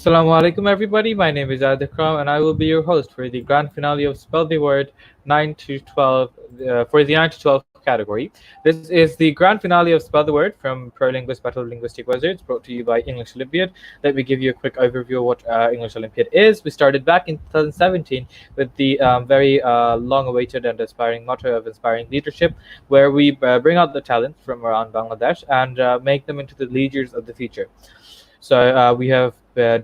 Assalamu alaikum, everybody. My name is Adikram, and I will be your host for the grand finale of Spell the Word 9 to 12 for the 9 to 12 category. This is the grand finale of Spell the Word from Pro Linguist Battle of Linguistic Wizards, brought to you by English Olympiad. Let me give you a quick overview of what English Olympiad is. We started back in 2017 with the very long awaited and aspiring motto of inspiring leadership, where we bring out the talent from around Bangladesh and make them into the leaders of the future. So we have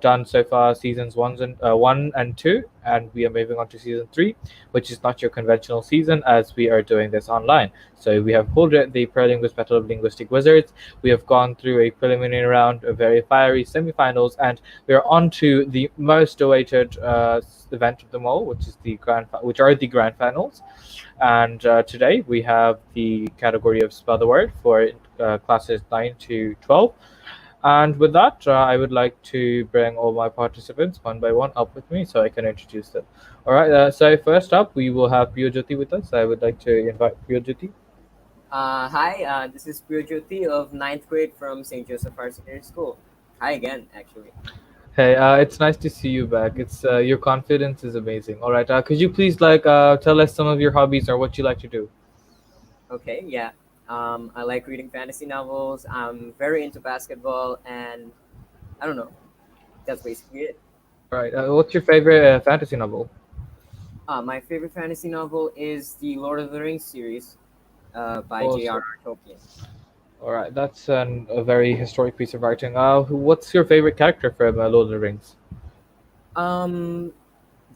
done so far seasons one and two, and we are moving on to season three, which is not your conventional season as we are doing this online. So we have pulled the Pro Linguist Battle of Linguistic Wizards. We have gone through a preliminary round, a very fiery semifinals, and we are on to the most awaited event of them all, which are the grand finals. And today we have the category of Spell the Word for classes 9 to 12. And with that, I would like to bring all my participants one by one up with me so I can introduce them. All right, so first up, we will have Priyojyoti with us. I would like to invite Priyojyoti. Hi, this is Jyoti of ninth grade from St. Joseph Higher Secondary School. Hi again, actually. Hey, it's nice to see you back. It's your confidence is amazing. All right, could you please tell us some of your hobbies or what you like to do? Okay, yeah. I like reading fantasy novels. I'm very into basketball, and I don't know. That's basically it. All right, what's your favorite fantasy novel? My favorite fantasy novel is the Lord of the Rings series by Also, J.R.R. Tolkien. all right, that's a very historic piece of writing. What's your favorite character from Lord of the Rings? Um,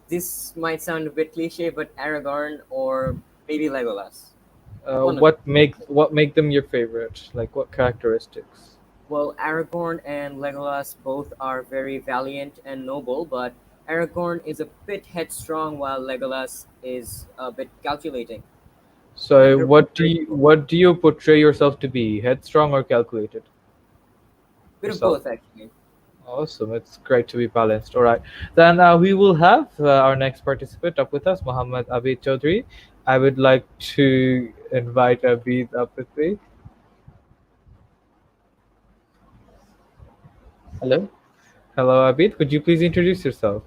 this might sound a bit cliche, but Aragorn or maybe Legolas. One of them. What make them your favorite? Like what characteristics? Well, Aragorn and Legolas both are very valiant and noble, but Aragorn is a bit headstrong while Legolas is a bit calculating. And So they're both what do very you noble. what do you portray yourself to be? Headstrong or calculated Bit of yourself? both, actually. Awesome. It's great to be balanced. All right. Then we will have our next participant up with us, Muhammad Abid Chaudhry. I would like to invite Abid up with me. Hello, Hello, Abid. Could you please introduce yourself?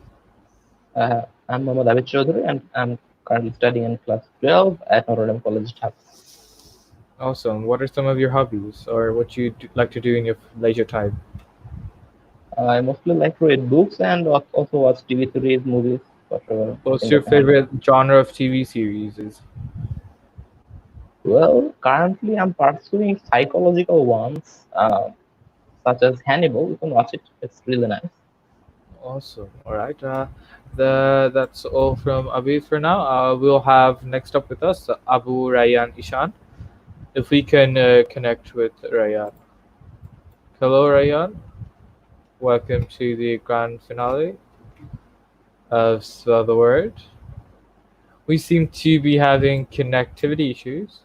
I'm Mohammad Abid Chaudhary and I'm currently studying in class 12 at Notre Dame College, Dhaka. Awesome. What are some of your hobbies or what you like to do in your leisure time? I mostly like to read books and also watch TV series, movies, whatever What's thing your I can handle. favorite genre of TV series? Is Well, currently I'm pursuing psychological ones, such as Hannibal. You can watch it, it's really nice. Awesome. All right. That's all from Abid for now. We'll have next up with us Abu Rayyan Ishan. If we can connect with Rayyan. Hello, Rayyan. Welcome to the grand finale of Spell the Word. We seem to be having connectivity issues.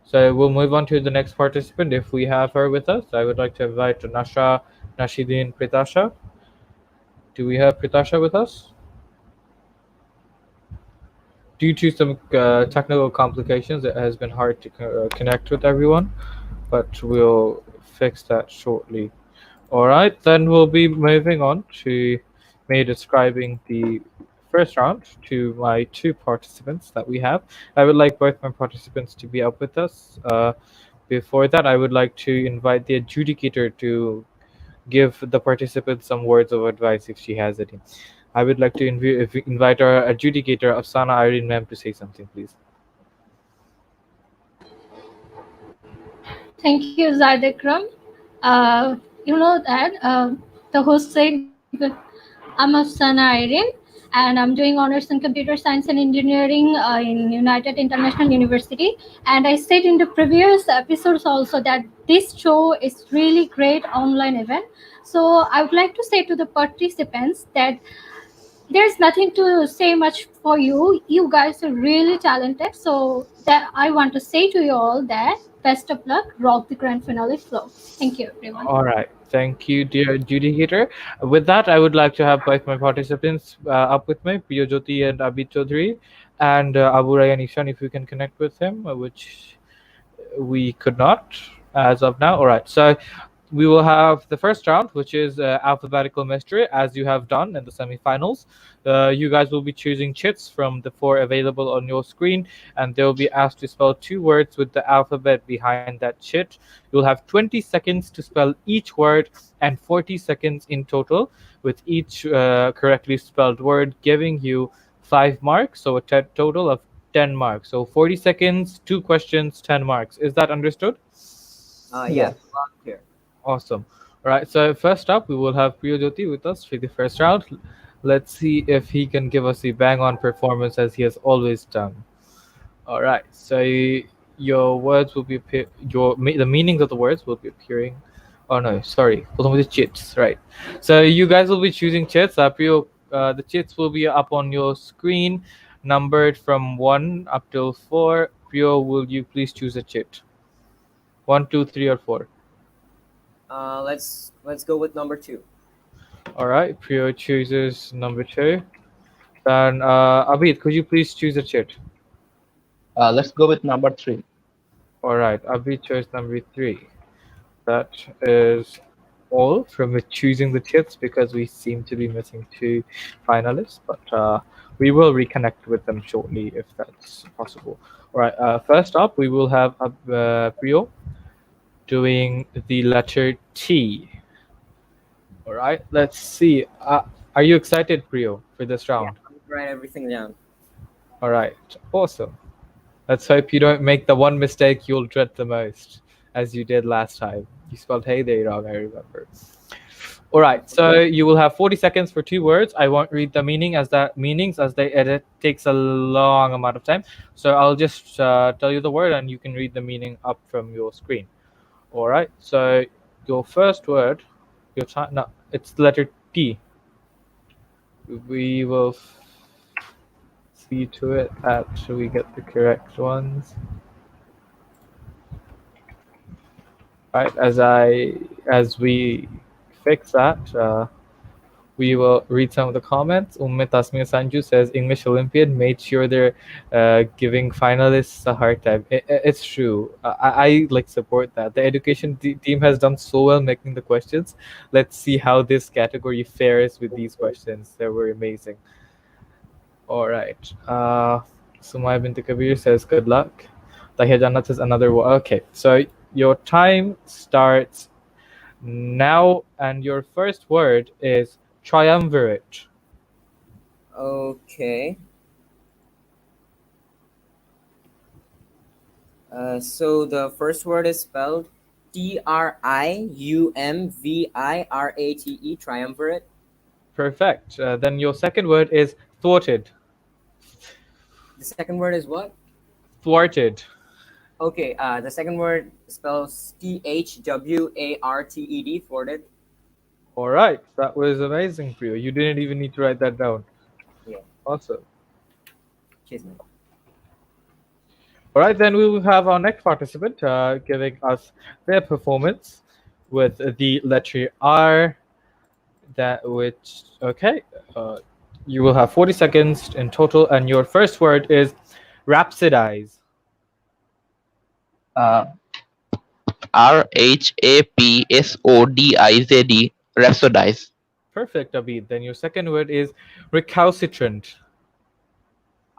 So we'll move on to the next participant if we have her with us. I would like to invite Nasha Nashidin Pritasha. Do we have Pritasha with us? Due to some technical complications, it has been hard to connect with everyone, but we'll fix that shortly. All right, then we'll be moving on to me describing the first round to my two participants that we have. I would like both my participants to be up with us. Before that, I would like to invite the adjudicator to give the participants some words of advice if she has any. I would like to invite our adjudicator, Afsana Irene ma'am, to say something, please. Thank you, Zaidikram. You know that the host said that I'm Afsana Irene and I'm doing honors in computer science and engineering in United International University. And I said in the previous episodes also that this show is really great online event. So I would like to say to the participants that there's nothing to say much for you. You guys are really talented. So that I want to say to you all that best of luck, rock the grand finale flow. Thank you, everyone. All right. Thank you, dear adjudicator. With that, I would like to have both my participants up with me, Priyojyoti and Abid Chaudhary, and Abu Rayyan Ishan, if we can connect with him, which we could not as of now. All right. So We will have the first round, which is alphabetical mystery, as you have done in the semifinals. You guys will be choosing chits from the four available on your screen, and they will be asked to spell two words with the alphabet behind that chit. You'll have 20 seconds to spell each word and 40 seconds in total, with each correctly spelled word giving you 5 marks, so a total of 10 marks. So 40 seconds, two questions, 10 marks. Is that understood? Yeah, Yes. loud and clear. Awesome. All right. So first up, we will have Priyojyoti with us for the first round. Let's see if he can give us the bang-on performance as he has always done. All right. So your words will be the meanings of the words will be appearing. Oh no, sorry. Hold on with the chits. Right. So you guys will be choosing chits. The chits will be up on your screen, numbered from 1 up till 4. Priyo, will you please choose a chit? 1, 2, 3, or 4? Let's go with number two. All right, Priyo chooses number 2. Then, Abid, could you please choose a chit? Let's go with number 3. All right, Abid chose number 3. That is all from it choosing the chits because we seem to be missing 2 finalists, but we will reconnect with them shortly if that's possible. All right, first up, we will have Priyo doing the letter T. All right, let's see. Are you excited, Priyo, for this Yeah, round? I'm gonna write everything down. All right, awesome. Let's hope you don't make the one mistake you'll dread the most, as you did last time. You spelled heyday wrong, I remember. All right, so you will have 40 seconds for 2 words. I won't read the meanings as they edit takes a long amount of time. So I'll just tell you the word and you can read the meaning up from your screen. All right, so your first word, your time. No, it's the letter T. We will see to it that we get the correct ones. Right, as we fix that, we will read some of the comments. Umme Tasmir Sanju says English Olympiad made sure they're giving finalists a hard time. It's true. I like support that. The education team has done so well making the questions. Let's see how this category fares with these questions. They were amazing. All right. Sumaya Binti Kabir says good luck. Tahia Jannat says another one. Okay, so your time starts now, and your first word is triumvirate. Okay. So the first word is spelled Triumvirate, triumvirate. Perfect. Then your second word is thwarted. The second word is what? Thwarted. Okay, the second word spells Thwarted, thwarted. All right, that was amazing for you. You didn't even need to write that down. Yeah, Awesome. cheers, man. All right, then we will have our next participant giving us their performance with the letter R. Okay. You will have 40 seconds in total, and your first word is rhapsodize. RHAPSODIZD, rhapsodize. Perfect, Abid. Then your second word is recalcitrant.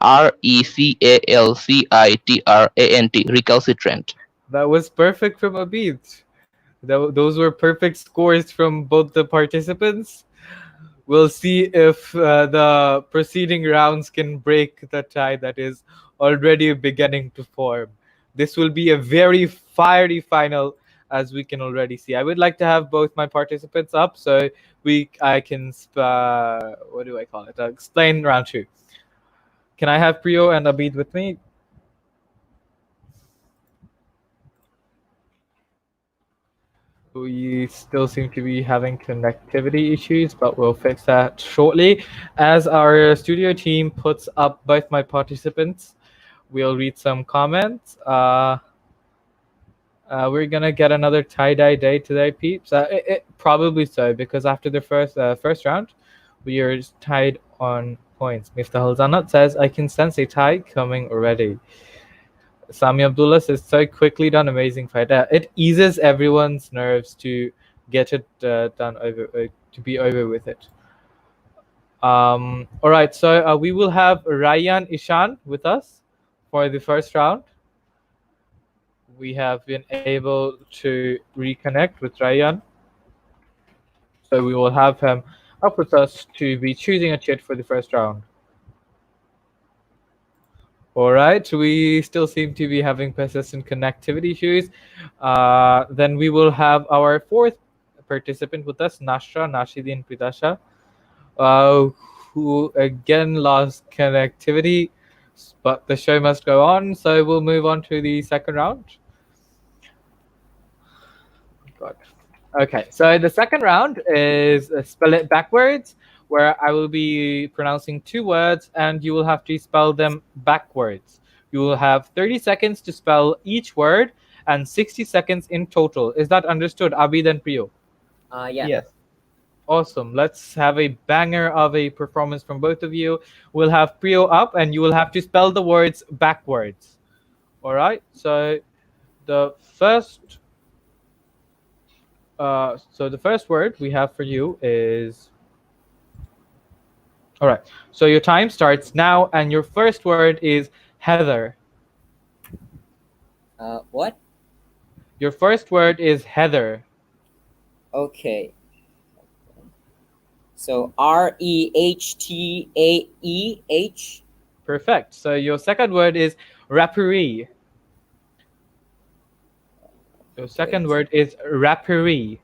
RECALCITRANT, recalcitrant. That was perfect from Abid. Those were perfect scores from both the participants. We'll see if the preceding rounds can break the tie that is already beginning to form. This will be a very fiery final, as we can already see. I would like to have both my participants up so I can what do I call it? Explain round 2. Can I have Priyo and Abid with me? We still seem to be having connectivity issues, but we'll fix that shortly. As our studio team puts up both my participants, we'll read some comments. We're gonna get another tie-dye day today, peeps. Probably so, because after the first round, we are tied on points. Mr. Halzanat says, I can sense a tie coming already. Sami Abdullah says, so quickly done, amazing fight. It eases everyone's nerves to get it done over to be over with it. All right, so we will have Ryan Ishan with us for the first round. We have been able to reconnect with Ryan, so we will have him up with us to be choosing a chit for the first round. All right, we still seem to be having persistent connectivity issues. Then we will have our fourth participant with us, Nashidin Pridasha, uh, who again lost connectivity, but the show must go on, so we'll move on to the second round. God. Okay, so the second round is spell it backwards, where I will be pronouncing two words and you will have to spell them backwards. You will have 30 seconds to spell each word and 60 seconds in total. Is that understood, Abid and Priyo? Yeah. Yes. Awesome. Let's have a banger of a performance from both of you. We'll have Priyo up and you will have to spell the words backwards. All right, so the first the first word we have for you is, all right. So your time starts now, and your first word is Heather. What? Your first word is Heather. Okay. So REHTAEH. Perfect. So your second word is Rappery. Your second Wait. word is Rappery.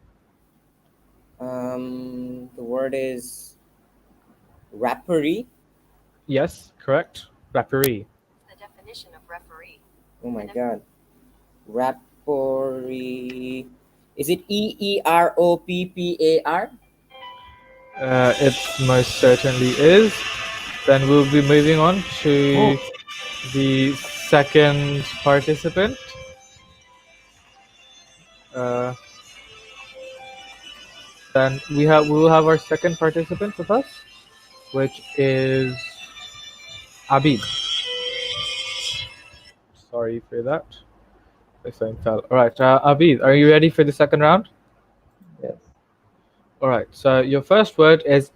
The word is rappery. Yes, correct. Rappery. The definition of referee. Oh my god. Rappery. Is it EEROPPAR? It most certainly is. Then we'll be moving on to the second participant. Uh, then we will have our second participant with us, which is Abid. Sorry for that. The phone fell. All right, Abid, are you ready for the second round? Yes. All right. So your first word is,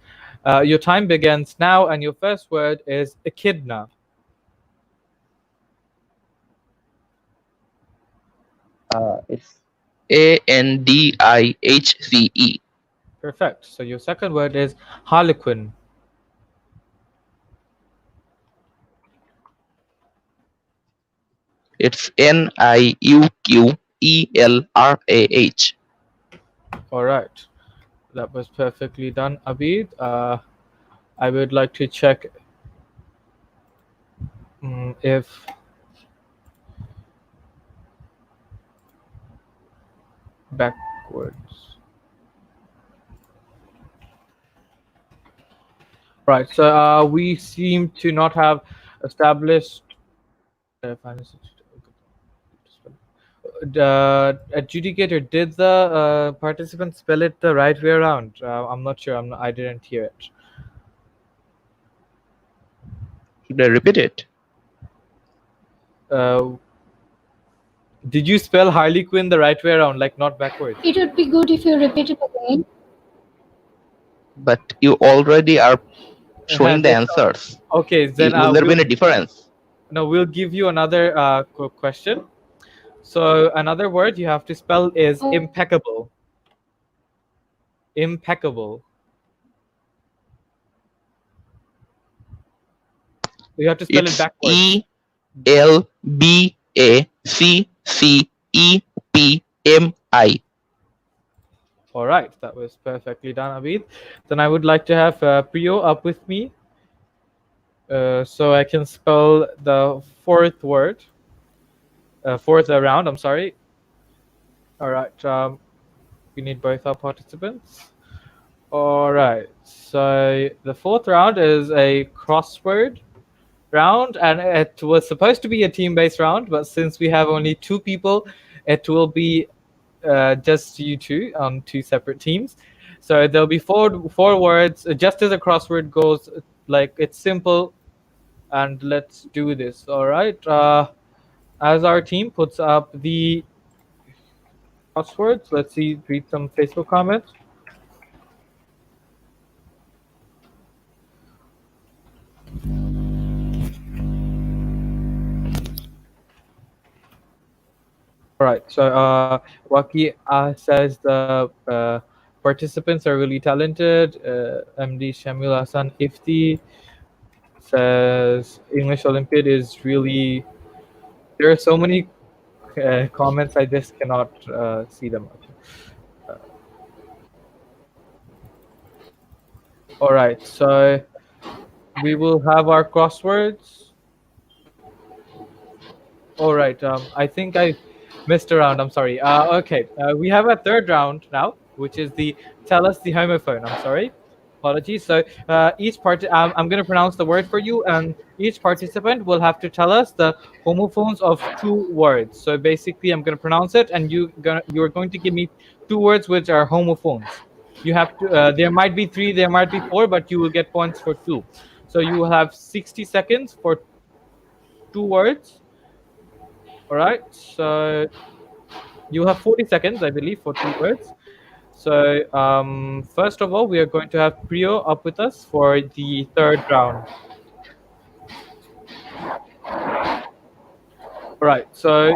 your time begins now, and your first word is echidna. It's ANDIHCE. Perfect. So your second word is harlequin. It's NIUQELRAH. All right. That was perfectly done, Abid. I would like to check if backwards. Right. So we seem to not have established. Adjudicator, did the participant spell it the right way around? I'm not sure. I didn't hear it. Should I repeat it? Did you spell Harley Quinn the right way around, like not backwards? It would be good if you repeat it again. But you already are showing the answers. Okay, then Will there be any difference? no, we'll give you another question. So another word you have to spell is Oh. impeccable. Impeccable. You have to spell it It's backwards. ELBACCEPMI. All right, that was perfectly done, Abid. Then I would like to have Priyo up with me, so I can spell the fourth word. Fourth round. I'm sorry. All right. We need both our participants. All right. So the fourth round is a crossword round, and it was supposed to be a team-based round, but since we have only two people, it will be just you two on two separate teams. So there'll be four words, just as a crossword goes. Like, it's simple, and let's do this. All right. As our team puts up the crosswords. Let's see, read some Facebook comments. All right. So Waki says the participants are really talented. MD Shamil Hassan Ifti says English Olympiad is really. There are so many comments. I just cannot see them. Uh, all right. So we will have our crosswords. All right. I think I missed a round. I'm sorry. Okay. We have a third round now, which is the tell us the homophone. I'm sorry. Apologies. So each part, I'm going to pronounce the word for you, and each participant will have to tell us the homophones of two words. So basically, I'm going to pronounce it, and you're going to give me two words which are homophones. You have to. There might be three, there might be four, but you will get points for two. So you will have 60 seconds for two words. All right. So you have 40 seconds, I believe, for two words. So first of all, we are going to have Priyo up with us for the third round. All right. So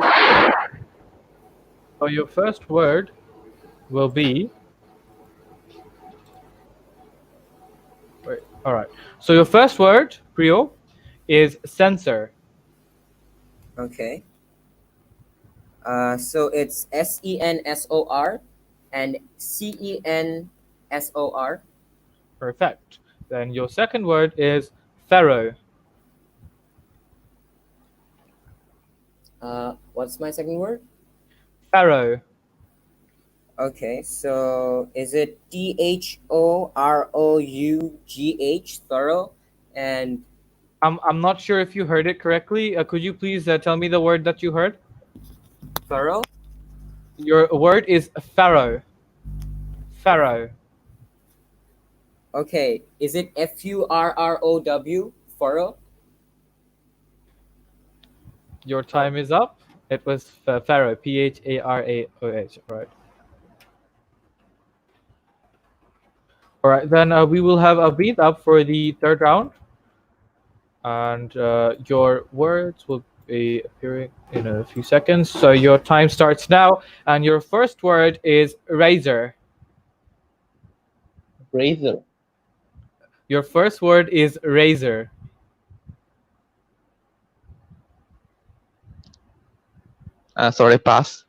your first word will be. Wait, all right. So your first word, Priyo, is sensor. Okay. So it's SENSOR and CENSOR. Perfect. Then your second word is pharaoh. What's my second word? Pharaoh. Okay, so is it THOROUGH, thorough, and I'm not sure if you heard it correctly. Could you please tell me the word that you heard? thorough? Your word is pharaoh. Pharaoh. Okay, is it FURROW, furrow? Your time is up. It was pharaoh. PHARAOH. All right. All right. Then we will have a beat up for the third round, and your words will be appearing in a few seconds. So your time starts now, and your first word is razor. Razor. Your first word is razor. Sorry, pass.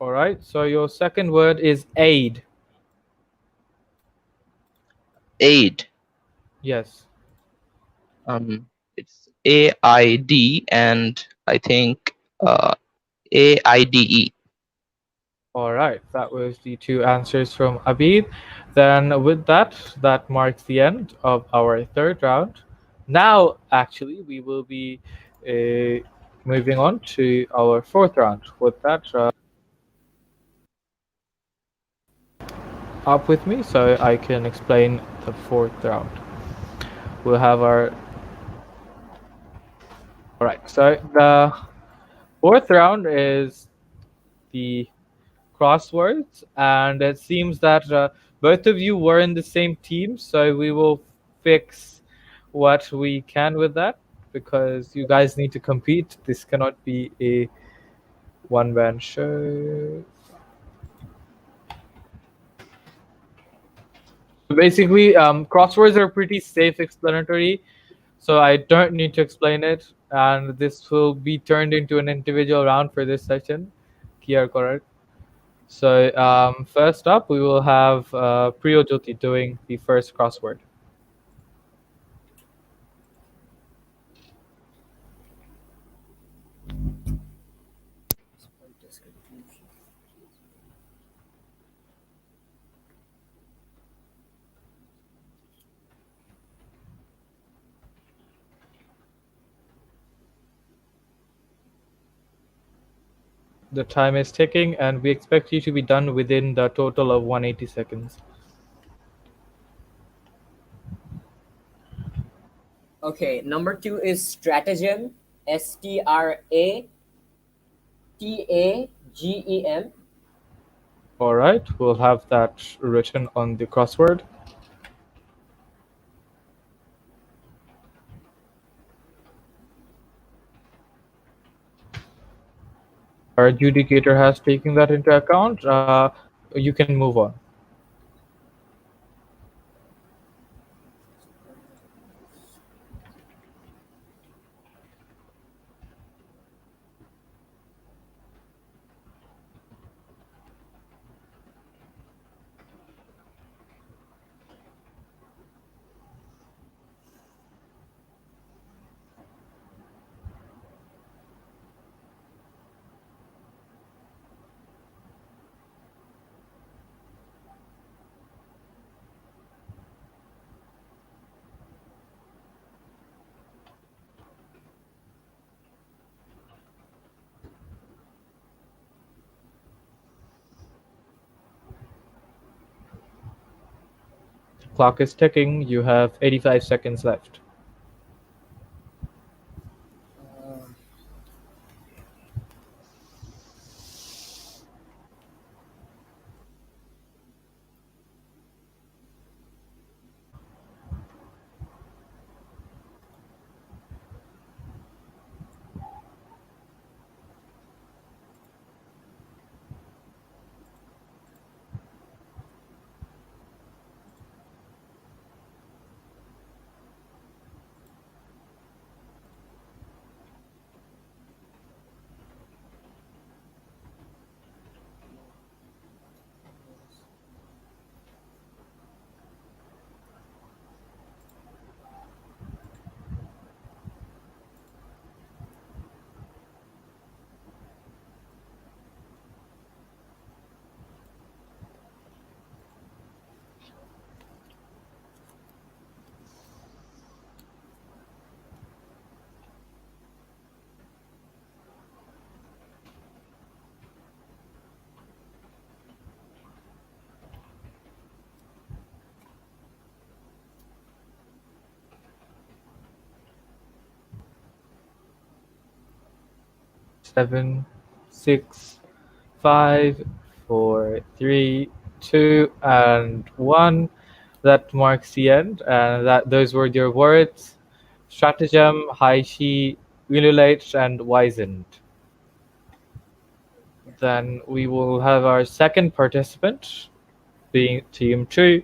All right. So your second word is aid. Aid. Yes. It's AID and I think AIDE. All right, that was the two answers from Abid. Then, with that, that marks the end of our third round. Now, actually, we will be uh, moving on to our fourth round. With that, up with me so I can explain the fourth round. We'll have our. All right, so the fourth round is the crosswords, and it seems that both of you were in the same team, so we will fix what we can with that because you guys need to compete. This cannot be a one-man show. So basically, crosswords are pretty safe explanatory, so I don't need to explain it, and this will be turned into an individual round for this session. Kiar correct. So first up, we will have Priyojyoti doing the first crossword. The time is ticking, and we expect you to be done within the total of 180 seconds. Okay, number two is stratagem, STRATAGEM. All right, we'll have that written on the crossword. Our adjudicator has taken that into account. You can move on. Clock is ticking. You have 85 seconds left. Uh, 7, 6, 5, 4, 3, 2, and 1. That marks the end. And that those were your words: stratagem, Haishi, ululate, and wizened. yeah. Then we will have our second participant, being Team 2,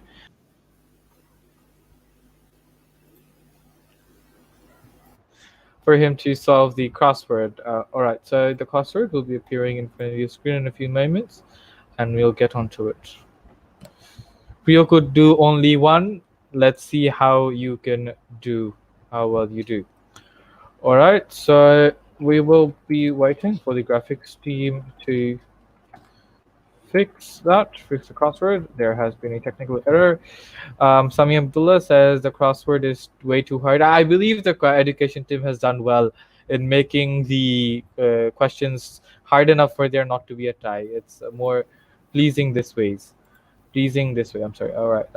for him to solve the crossword. All right, so the crossword will be appearing in front of your screen in a few moments, and we'll get onto it. Rio could do only one. Let's see how you can do, how well you do. All right, so we will be waiting for the graphics team to fix the crossword. There has been a technical error. Sami Abdullah says the crossword is way too hard. I believe the education team has done well in making the questions hard enough for there not to be a tie. It's more pleasing this ways. Pleasing this way. I'm sorry. All right.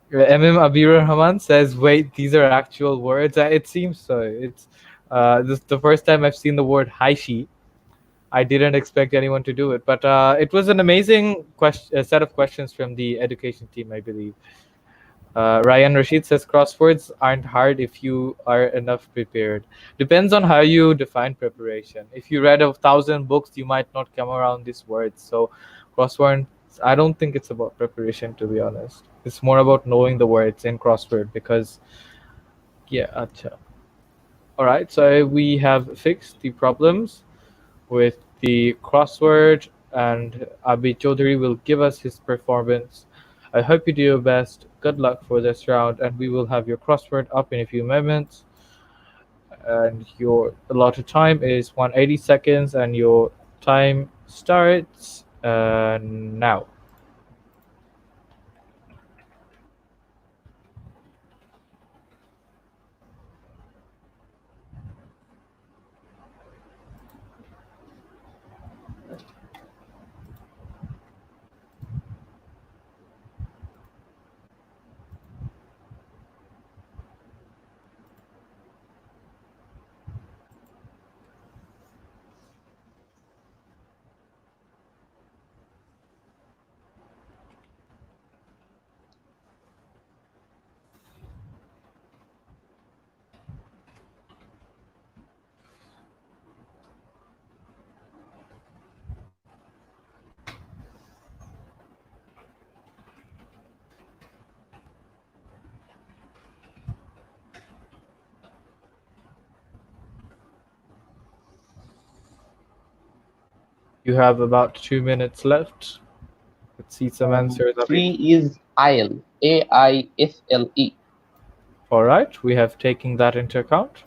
Abir Rahman says, "Wait, these are actual words." It seems so. It's this the first time I've seen the word Haishi. I didn't expect anyone to do it, but it was an amazing set of questions from the education team, I believe. Ryan Rashid says crosswords aren't hard if you are enough prepared. Depends on how you define preparation. If you read 1,000 books, you might not come around these words. So, crossword, I don't think it's about preparation, to be honest. It's more about knowing the words in crossword because, yeah, acha. All right, so we have fixed the problems with the crossword, and Abi Chaudhary will give us his performance. I hope you do your best. Good luck for this round, and we will have your crossword up in a few moments. And your allotted time is 180 seconds, and your time starts now. You have about 2 minutes left. Let's see some answers, Abid. Three is aisle. AISLE. All right, we have taken that into account.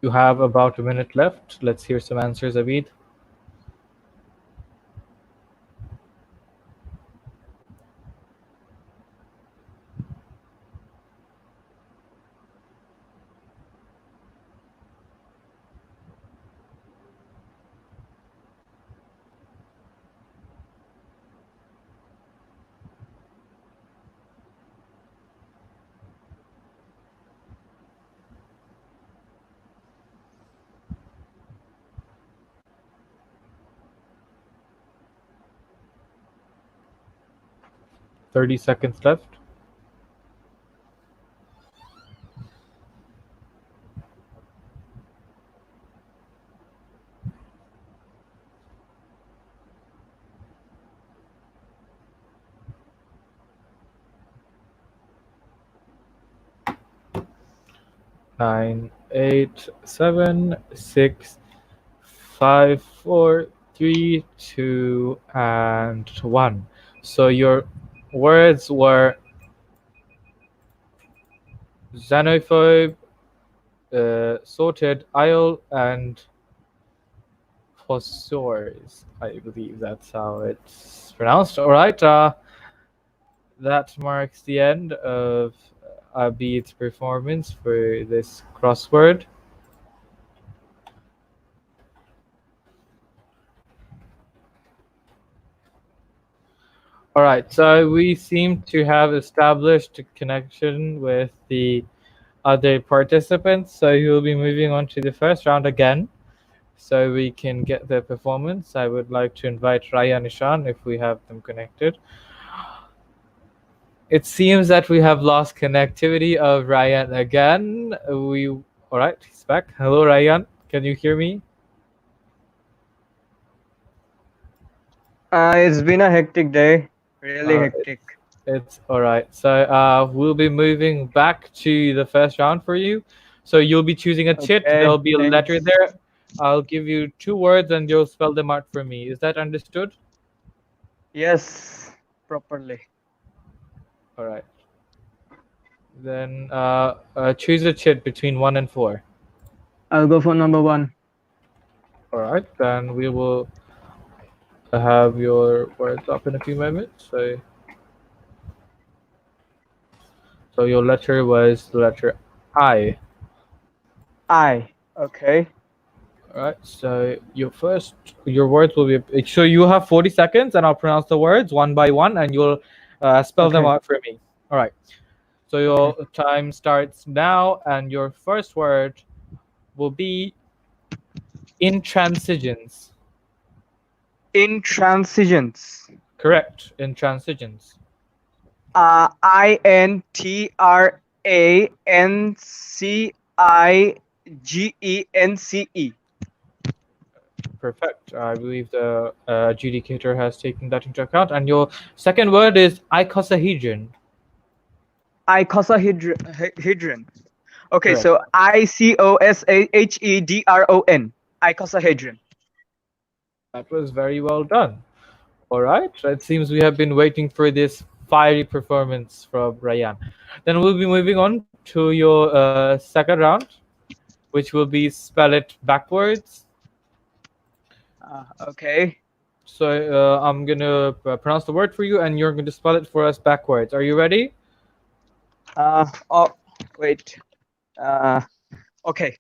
You have about a minute left. Let's hear some answers, Abid. 30 seconds left. Nine, eight, seven, six, five, four, three, two, and one. So your words were xenophobe, sorted aisle, and fossors. I believe that's how it's pronounced. All right. That marks the end of Abid's performance for this crossword. All right, so we seem to have established a connection with the other participants. So you'll be moving on to the first round again, so we can get their performance. I would like to invite Raya and Ishan if we have them connected. It seems that we have lost connectivity of Ryan again. All right, he's back. Hello, Ryan. Can you hear me? It's been a hectic day, really hectic. It's all right. So we'll be moving back to the first round for you. So you'll be choosing a chit. Okay, There'll be a thanks. letter there. I'll give you 2 words and you'll spell them out for me. Is that understood? Yes, properly. All right. Then choose a chit between 1 and 4. I'll go for number 1. All right. Then we will have your words up in a few moments. So your letter was the letter I. Okay. All right. So your words will be. So you have 40 seconds, and I'll pronounce the words one by one, and you'll spell them Okay. out for me. All right. So your time starts now, and your first word will be intransigence. Intransigence. Correct. Intransigence. INTRANCIGENCE. Perfect. I believe the adjudicator has taken that into account. And your second word is icosahedron. Icosahedron. Okay, Correct. so ICOSAHEDRON. Icosahedron. That was very well done. All right. It seems we have been waiting for this fiery performance from Ryan. Then we'll be moving on to your second round, which will be spell it backwards. Okay. So I'm going to pronounce the word for you, and you're going to spell it for us backwards. Are you ready? Oh, wait. Uh, okay.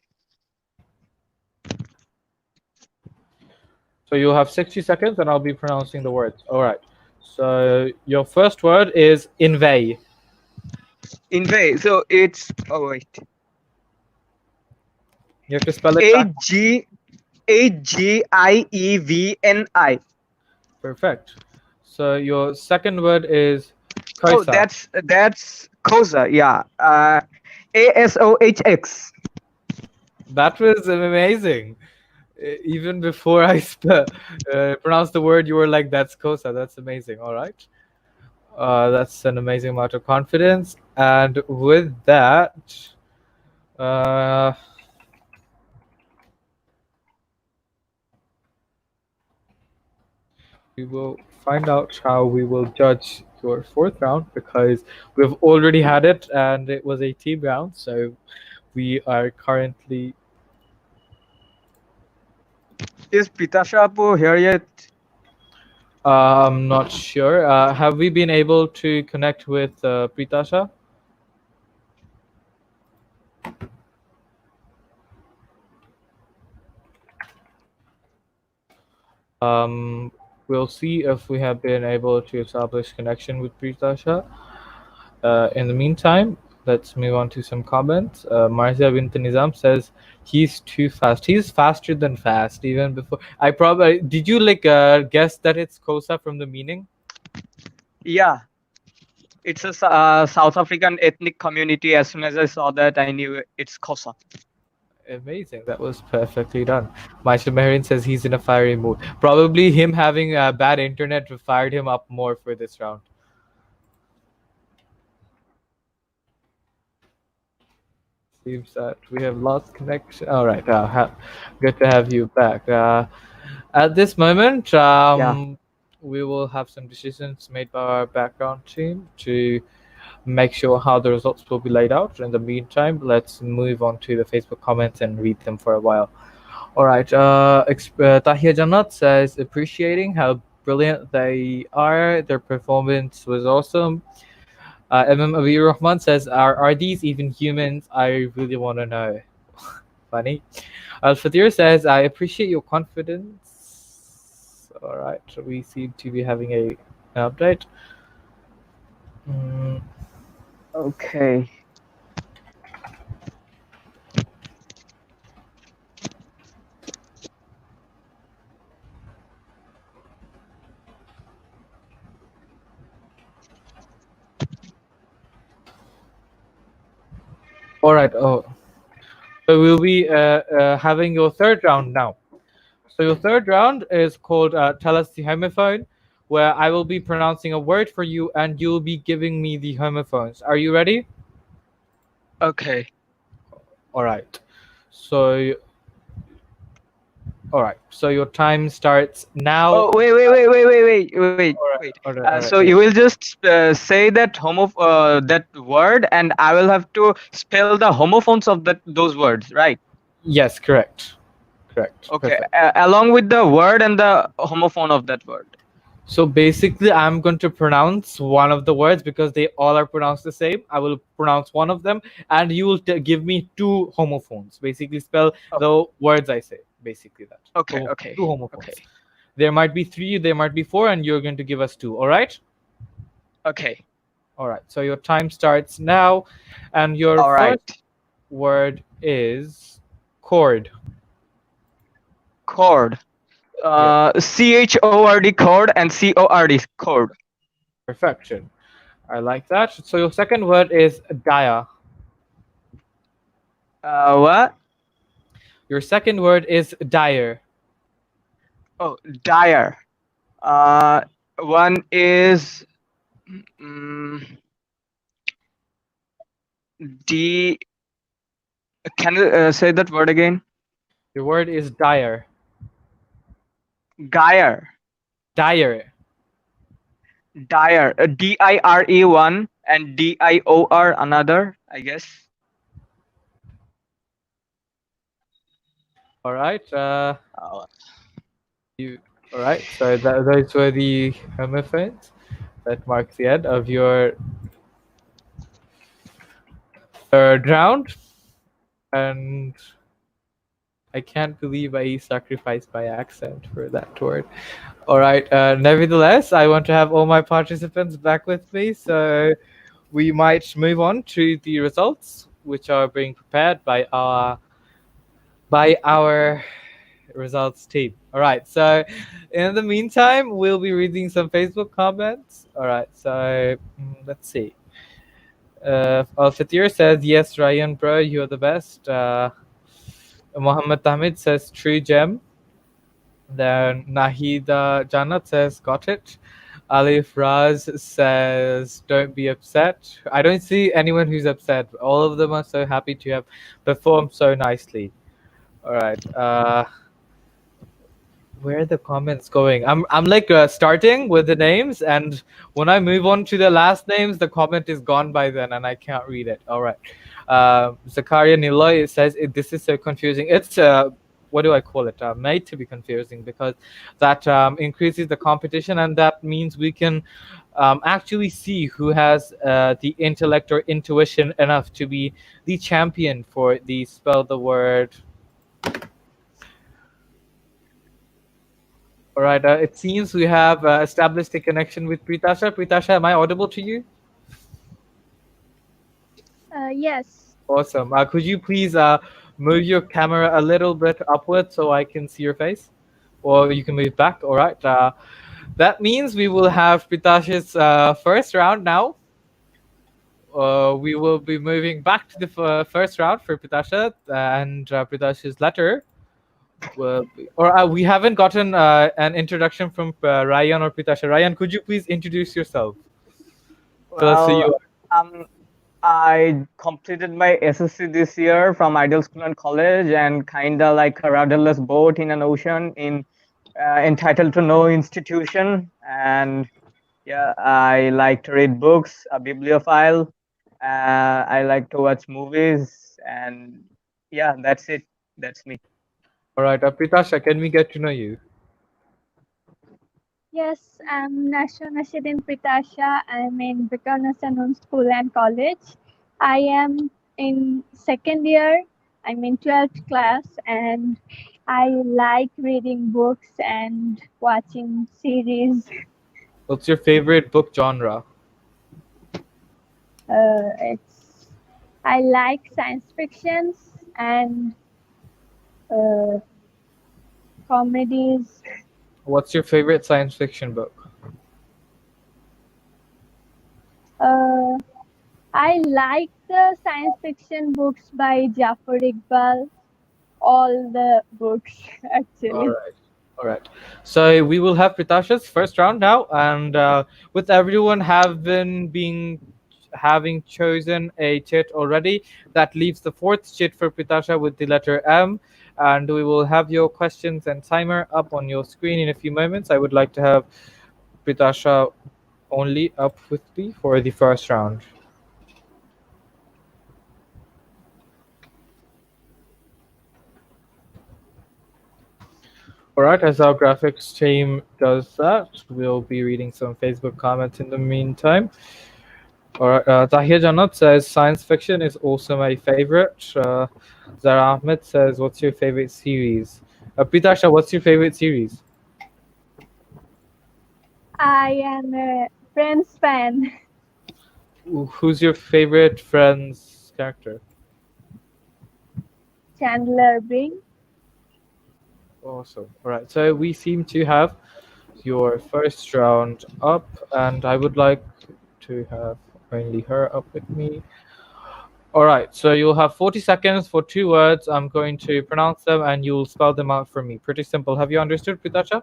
So you'll have 60 seconds, and I'll be pronouncing the words. All right. So your first word is invey. Invey. So it's, oh wait. You have to spell it A back. G AGIEVNI. Perfect. So your second word is Oh, kaisa. that's Kosa. Yeah. ASOHX. That was amazing. Even before I pronounced the word, you were like, "That's kosa." That's amazing. All right. That's an amazing amount of confidence. And with that, uh, we will find out how we will judge your fourth round, because we've already had it and it was a team round. So we are currently. Is Pitasha Apu here yet? I'm not sure. Have we been able to connect with Pritasha? We'll see if we have been able to establish connection with Pritasha. In the meantime, let's move on to some comments. Marcia bint Nizam says he's too fast. He's faster than fast. Even before I probably did you like guess that it's Kosa from the meaning? Yeah. It's a South African ethnic community. As soon as I saw that, I knew it's Kosa. Amazing. That was perfectly done. Maisha Meherin says he's in a fiery mood. Probably him having bad internet fired him up more for this round. Seems that we have lost connection. All right. Good to have you back. At this moment, Yeah. we will have some decisions made by our background team to make sure how the results will be laid out. In the meantime, let's move on to the Facebook comments and read them for a while. All right. Tahia Jannat says, appreciating how brilliant they are. Their performance was awesome. Abir Rahman says, are these even humans? I really want to know. Funny. Al Fatir says, I appreciate your confidence. All right. We seem to be having an update. Mm, Okay. all right. Oh, so we'll be having your third round now. So your third round is called Tell Us the Homophone, where I will be pronouncing a word for you and you'll be giving me the homophones. Are you ready? Okay. All right. So, all right. So your time starts now. Oh, wait. All right. All right. All right. So you will just say that that word, and I will have to spell the homophones of those words, right? Yes, correct. Correct. Okay. Perfect. Along with the word and the homophone of that word. So basically, I'm going to pronounce one of the words because they all are pronounced the same. I will pronounce one of them, and you will give me two homophones. Basically, spell Oh, the words I say. Basically, that. okay. Two homophones. Okay. There might be three, there might be four, and you're going to give us two. All right? Okay. All right. So your time starts now, and your All right. first word is chord. Chord. CHORD chord and CORD chord. Perfection. I like that. So your second word is dia. What? Your second word is dire. Oh, dire. One is mm, D. Can you say that word again? Your word is dire. Dire. Dire. Dire. DIRE one and DIOR another, I guess. All right. Uh, You. All right. So those were the homophones that mark the end of your Third round, and I can't believe I sacrificed my accent for that word. All right. Nevertheless, I want to have all my participants back with me, so we might move on to the results, which are being prepared by our results team. All right. So, in the meantime, we'll be reading some Facebook comments. All right. So, let's see. Al Fatir says, "Yes, Ryan, bro, you're the best." Muhammad Tamid says, "True gem." Then Nahida Jannat says, "Got it." Alif Raz says, "Don't be upset." I don't see anyone who's upset. All of them are so happy to have performed so nicely. All right. Where are the comments going? I'm like starting with the names, and when I move on to the last names, the comment is gone by then, and I can't read it. All right. Zakaria Niloy says this is so confusing. It's what do I call it? Made to be confusing because that increases the competition, and that means we can actually see who has the intellect or intuition enough to be the champion for the spell the word. All right. It seems we have established a connection with Pritasha. Pritasha, am I audible to you? Yes. Awesome. Could you please move your camera a little bit upward so I can see your face? Or you can move back. All right. That means we will have Pritasha's first round now. We will be moving back to the first round for Pritasha and Pritasha's letter. We haven't gotten an introduction from Ryan or Pritasha. Ryan, could you please introduce yourself? Tell us who you Well, um, I completed my SSC this year from Ideal School and College, and kinda like a rudderless boat in an ocean in entitled to no institution. And yeah, I like to read books, a bibliophile. I like to watch movies, and yeah, that's it. That's me. are. All right, Pritasha, can we get to know you? Yes, I'm Nasha Nashidin Pritasha. I'm in Vikarnasanam School and College. I am in second year. I'm in 12th class and I like reading books and watching series. What's your favorite book genre? It's I like science fictions and uh, comedies. What's your favorite science fiction book? Uh, I like the science fiction books by Jafar Iqbal. All the books All actually. right. All right. So we will have Pritasha's first round now, and with everyone having chosen a chit already, that leaves the fourth chit for Pritasha with the letter M, and we will have your questions and timer up on your screen in a few moments. I would like to have Pritasha only up with me for the first round. All right, as our graphics team does that, we'll be reading some Facebook comments in the meantime. All right, Tahir Janat says science fiction is also my favorite. Zara Ahmed says, "What's your favorite series?" Pritasha, what's your favorite series? I am a Friends fan. Who's your favorite Friends character? Chandler Bing. Awesome. All right, so we seem to have your first round up, and I would like to have only her up with me. All right, so you'll have 40 seconds for two words. I'm going to pronounce them and you'll spell them out for me. Pretty simple. Have you understood, Pritasha?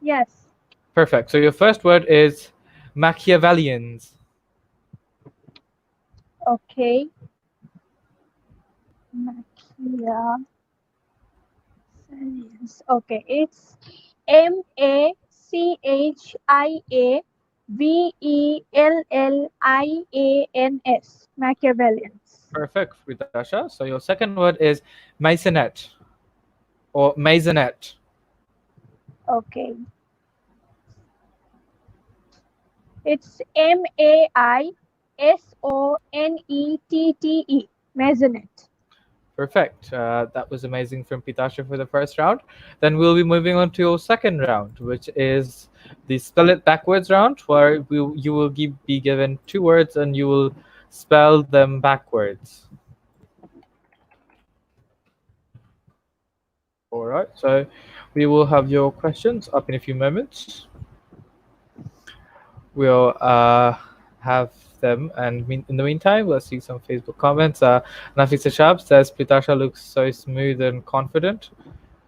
Yes. Perfect. So your first word is Machiavellians. Okay. Machiavellians. Okay. It's Machiavellians. Machiavellians. Perfect, Pritasha. So your second word is Maisonette or Maisonette. Okay. It's MAI SONETTE. Maisonette. Perfect. That was amazing from Pitasha for the first round. Then we'll be moving on to our second round, which is the spell it backwards round, where you will be given two words and you will spell them backwards. All right. So we will have your questions up in a few moments. We'll have them, and in the meantime, let's see some Facebook comments. Nafisa Shab says Pitasha looks so smooth and confident.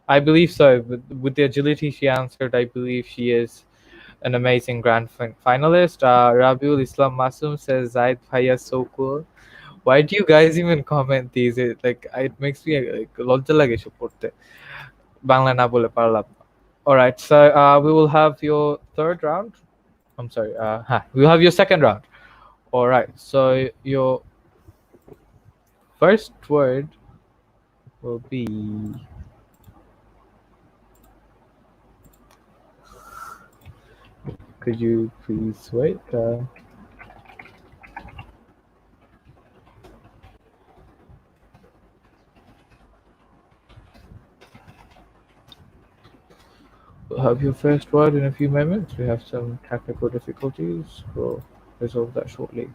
I believe so. With the agility she answered, I believe she is an amazing grand finalist. Rabiul Islam Masum says Zaid Bhaiya so cool. Why do you guys even comment these? It makes me like লজ্জা লাগে এসব পড়তে বাংলা না বলে পারলাম না. All right, so we will have your third round. I'm sorry. We'll have your second round. All right, so your first word will be. Could you please wait? We'll have your first word in a few moments. We have some technical difficulties. We'll resolve that shortly.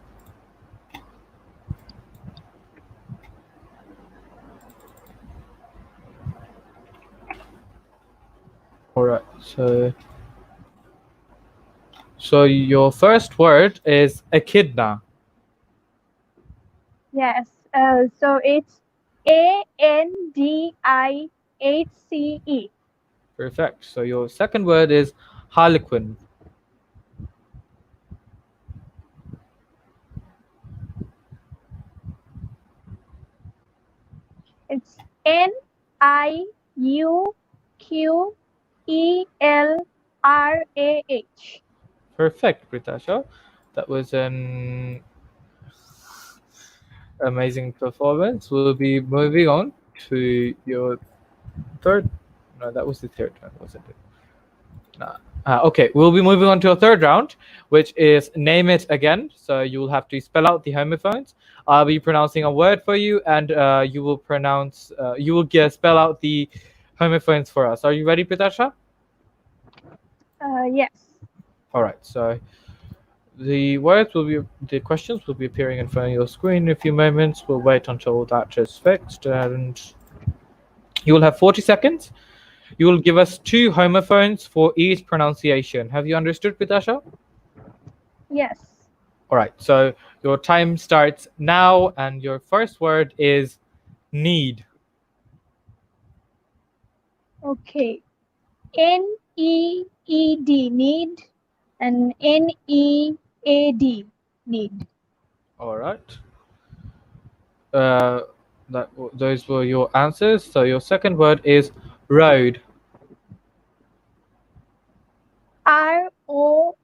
All right, so your first word is echidna. Yes. So it's ANDIHCE. Perfect. So your second word is harlequin. It's NIUQELRAH. Perfect, Pritasha. That was an amazing performance. We'll be moving on to your third. No, that was the third one, wasn't it? Nah. Okay, we'll be moving on to a third round, which is name it again. So you will have to spell out the homophones. I'll be pronouncing a word for you, and you will pronounce. You will spell out the homophones for us. Are you ready, Pritasha? Yes. All right. So the questions will be appearing in front of your screen in a few moments. We'll wait until that is fixed, and you will have 40 seconds. You will give us two homophones for each pronunciation. Have you understood, Pitasha? Yes. All right. So your time starts now, and your first word is need. Okay. NEED, need, and NEAD, need. All right. Those were your answers. So your second word is road. ROAD,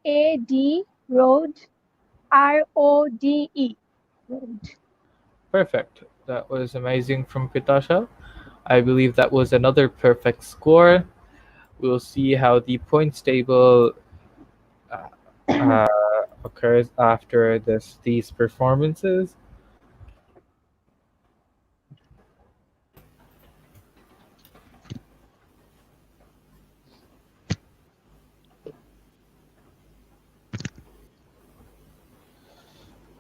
road. RODE, road. Perfect. That was amazing from Pitasha. I believe that was another perfect score. We'll see how the points table occurs after these performances.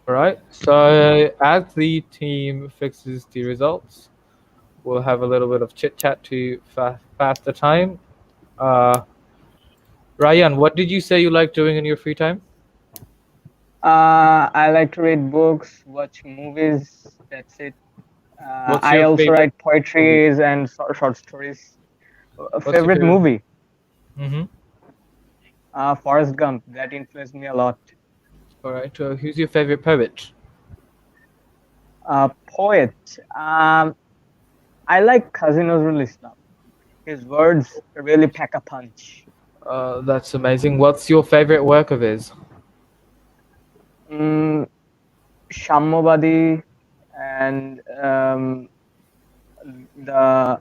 All right. So as the team fixes the results, we'll have a little bit of chit chat to pass the time. Ryan, what did you say you like doing in your free time? I like to read books, watch movies. That's it. What's I your also favorite write poetries and short stories. What's your Favorite movie? Mm-hmm. Forrest Gump. That influenced me a lot. All right. Who's your favorite poet? Poet. I like Kazi Nazrul Islam. His words really pack a punch. That's amazing. What's your favorite work of his? Shammobadi and the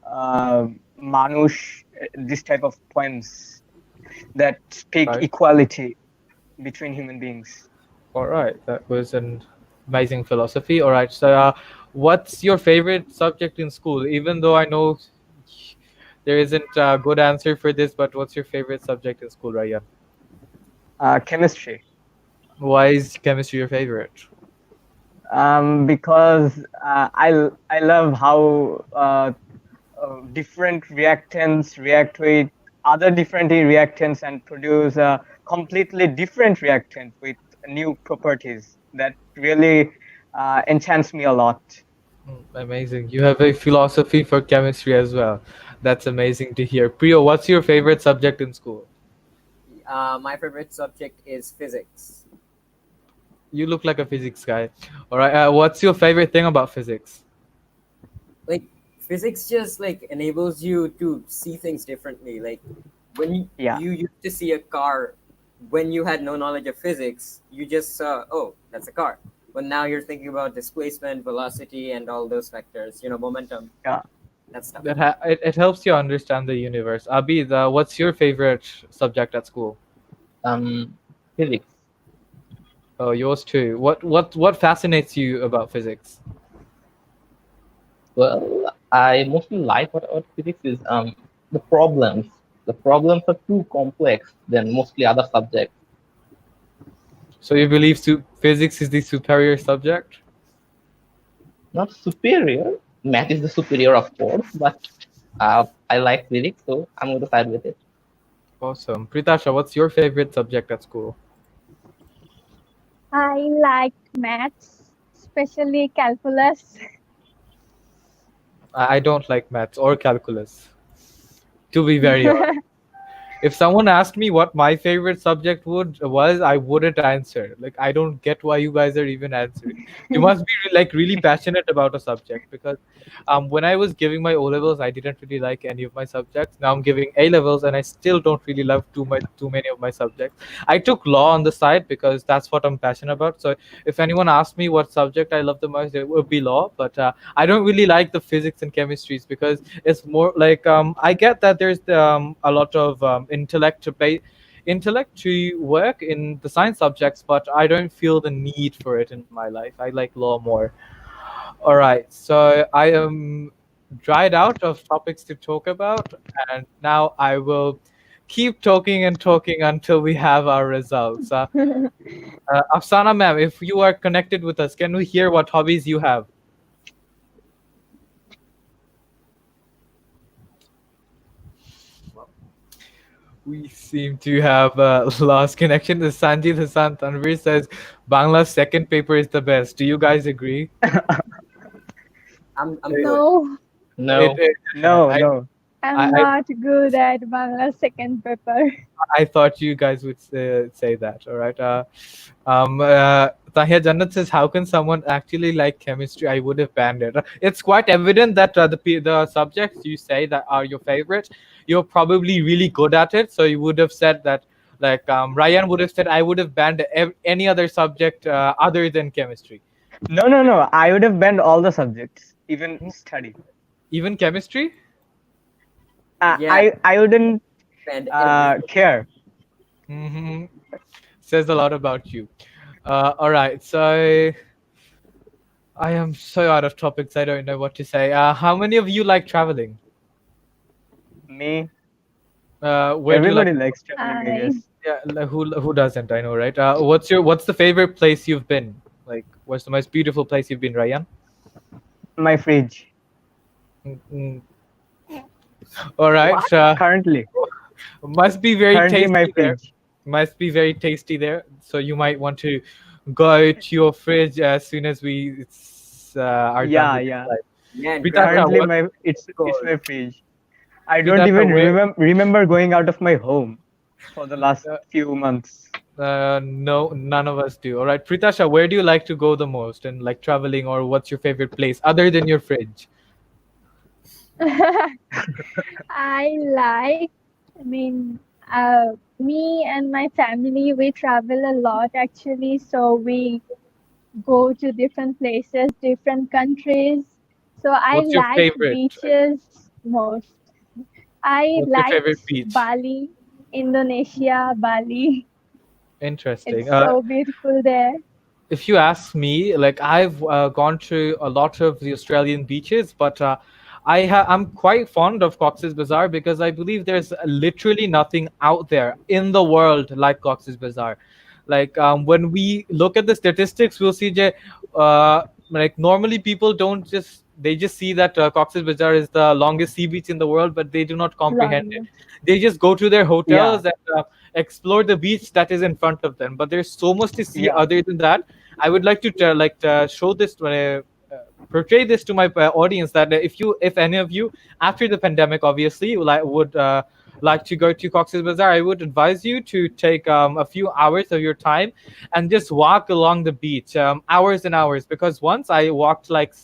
Manush, this type of poems that speak Right. equality between human beings. All right. That was an Amazing philosophy. All right. So, what's your favorite subject in school? Even though I know there isn't a good answer for this, but what's your favorite subject in school, Ryan? Chemistry. Why is chemistry your favorite? Because I love how different reactants react with other different reactants and produce a completely different reactant with new properties that really enchants me a lot. Amazing. You have a philosophy for chemistry as well. That's amazing to hear. Priyo, what's your favorite subject in school? My favorite subject is physics. You look like a physics guy. All right. What's your favorite thing about physics? Like physics just like enables you to see things differently. Like when Yeah. you used to see a car, when you had no knowledge of physics, you just saw, oh, that's a car. But now you're thinking about displacement, velocity, and all those factors. Momentum, Yeah. that stuff. It helps you understand the universe. Abi, what's your favorite subject at school? Um, Physics. Oh, yours too. What fascinates you about physics? Well, I mostly like what about physics is the problems. The problems are too complex than mostly other subjects. So you believe physics is the superior subject? Not superior. Math is the superior, of course, but I like physics, so I'm going to side with it. Awesome. Pritasha, what's your favorite subject at school? I liked maths, especially calculus. I don't like maths or calculus, to be very honest. If someone asked me what my favorite subject was, I wouldn't answer. Like, I don't get why you guys are even answering. You must be like really passionate about a subject, because when I was giving my O levels, I didn't really like any of my subjects. Now I'm giving A levels, and I still don't really love too many of my subjects. I took law on the side because that's what I'm passionate about. So if anyone asked me what subject I love the most, it would be law. But I don't really like the physics and chemistries, because it's more like, I get that there's a lot of intellect to work in the science subjects, but I don't feel the need for it in my life. I like law more. All right, so I am dried out of topics to talk about, and now I will keep talking and talking until we have our results. Afsana ma'am, if you are connected with us, can we hear what hobbies you have? We seem to have lost connection. The Sanjit Hassan Tanvir says Bangla's second paper is the best. Do you guys agree? I'm It, good. No, No, No, I, no. I'm I not good at Bangla second paper. I thought you guys would say that. All right. Tahir Jannat says, "How can someone actually like chemistry? I would have banned it." It's quite evident that the subjects you say that are your favorite, you're probably really good at it. So you would have said that, like, Ryan would have said, "I would have banned any other subject other than chemistry, No, no, no. I would have banned all the subjects, even study. even chemistry." Yeah, I wouldn't and everything. care. Hmm. Says a lot about you. All right. So I am so out of topics. I don't know what to say. How many of you like traveling? Me, Where do you like everybody to go? likes traveling, I I guess. Yeah, like, who doesn't? I know, right? What's the favorite place you've been? Like, what's the most beautiful place you've been, Ryan? My fridge. Mm. All right. What? Currently, Must be very currently my tasty there. fridge. Must be very tasty there. So you might want to go to your fridge as soon as we are done Yeah, with this yeah. live. Man, grab a Pritasha, Currently, what? my it's gold. my fridge. I don't Pritasha, even where? remember going out of my home for the last Uh, few months. no, none of us do. All right, Pritasha, where do you like to go the most, and like traveling, or what's your favorite place other than your fridge? I like, I mean, me and my family, we travel a lot actually. So we go to different places, different countries. So I What's your like favorite? beaches most. I What's your favorite liked beach? Bali, Indonesia, Bali. Interesting. It's so beautiful there. if you ask me, like I've gone to a lot of the Australian beaches, but I'm quite fond of Cox's Bazar because I believe there's literally nothing out there in the world like Cox's Bazar. Like when we look at the statistics, we'll see that like normally people don't just they just see that Cox's Bazar is the longest sea beach in the world, but they do not comprehend it. London. They just go to their Yeah, hotels and explore the beach that is in front of them. But there's so much to see yeah, other than that. I would like to show this to portray this to my audience that if any of you after the pandemic obviously like would like to go to Cox's Bazar, I would advise you to take a few hours of your time and just walk along the beach, hours and hours. Because once I walked like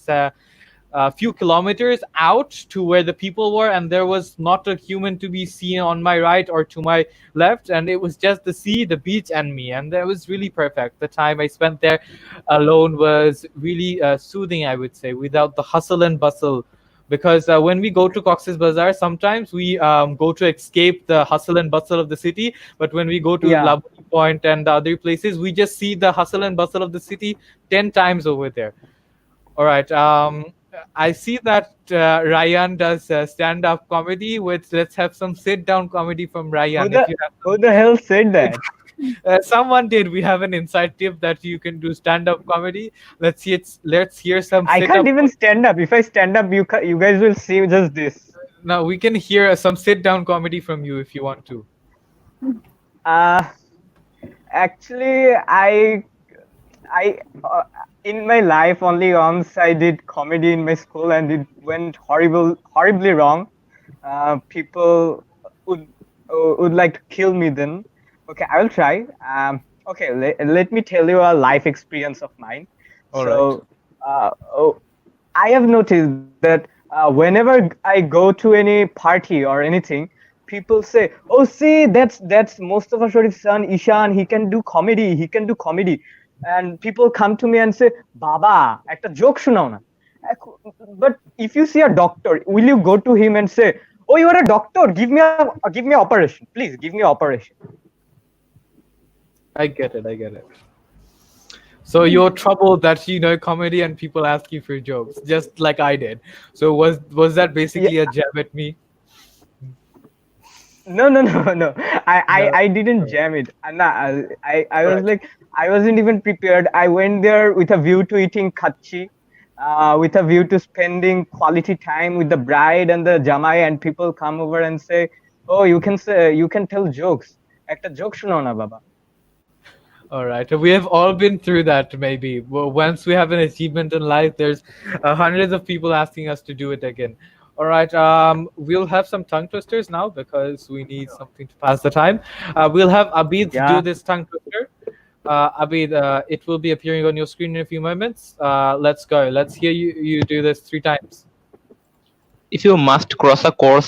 a few kilometers out to where the people were, and there was not a human to be seen on my right or to my left, and it was just the sea, the beach, and me, and that was really perfect. The time I spent there alone was really soothing, I would say, without the hustle and bustle. Because when we go to Cox's Bazar, sometimes we go to escape the hustle and bustle of the city. But when we go to yeah. Laburi Point and the other places, we just see the hustle and bustle of the city 10 times over there. All right. I see that Ryan does stand-up comedy. With let's have some sit-down comedy from Who Ryan. If the you have who the hell said that? someone did, we have an inside tip that you can do stand-up comedy. Let's see. Let's hear some I can't sit-up. even stand up. If I stand up, you guys will see just this. Now we can hear some sit-down comedy from you if you want to. Uh, Actually, I in my life only once I did comedy in my school and it went horribly wrong. People would would like to kill me then. Okay, I will try. Okay, let me tell you a life experience of mine. All right. So, oh, I have noticed that whenever I go to any party or anything, people say, "Oh, see, that's Mustafa Sharif's son, Ishan. He can do comedy. He can do comedy." And people come to me and say, "Baba, একটা joke শোনাও না." But if you see a doctor, will you go to him and say, "Oh, you are a doctor. Give me operation, please. Give me operation." I get it. I get it. So you're troubled that you know comedy and people ask you for jokes, just like I did. So was that Yeah. basically a jab at me? No, no, no, no. No. I didn't jam it. I was Right. like, I wasn't even prepared. I went there with a view to eating khachi, with a view to spending quality time with the bride and the jamai, and people come over and say, "Oh, you can tell jokes. Ekta joke shunao na, baba." All right. We have all been through that. Maybe once we have an achievement in life, there's hundreds of people asking us to do it again. All right. We'll have some tongue twisters now because we need something to pass the time. We'll have Abid do Yeah. this tongue twister. Abid, it will be appearing on your screen in a few moments. Let's go. Let's hear you do this 3 times. If you must cross a cross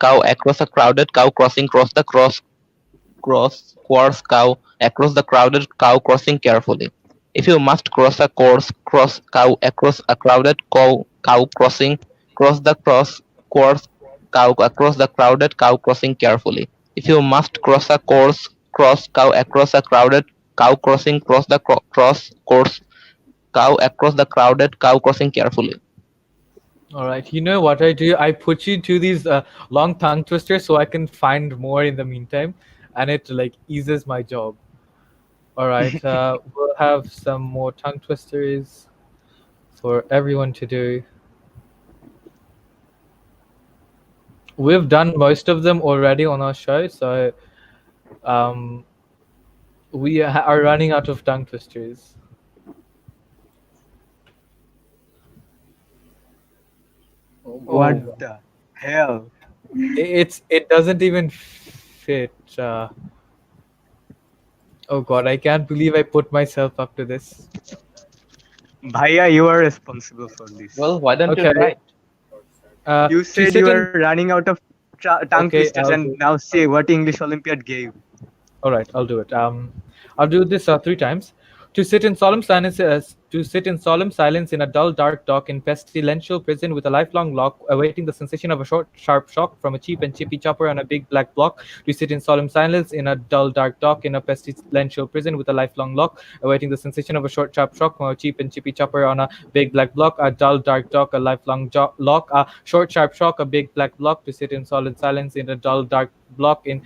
cow across a crowded cow crossing, cross the coarse cow across the crowded cow crossing carefully. If you must cross a cross cow across a crowded cow crossing, coarse cow across the crowded cow crossing carefully. If you must cross a cross cow across a crowded cow crossing, cross the coarse cow across the crowded cow crossing carefully. All right. You know what I do? I put you to these long tongue twisters so I can find more in the meantime, and it like eases my job. All right. We'll have some more tongue twisters for everyone to do. We've done most of them already on our show, so um, we are running out of tongue twisters. What Oh, the hell? it doesn't even fit. Oh God, I can't believe I put myself up to this. Bhaiya, you are responsible for this. Well, why don't you Okay. try it? You To said sit you in. were running out of tongue Okay, twisters, I'll and do. now say what English Olympiad gave. All right, I'll do it. I'll do this 3 times. To sit in solemn silence, to sit in solemn silence in a dull, dark dock in pestilential prison with a lifelong lock, awaiting the sensation of a short, sharp shock from a cheap and chippy chopper on a big black block. To sit in solemn silence in a dull, dark dock in a pestilential prison with a lifelong lock, awaiting the sensation of a short, sharp shock from a cheap and chippy chopper on a big black block. A dull, dark dock, a lifelong lock, a short, sharp shock, a big black block. To sit in solid silence in a dull, dark block in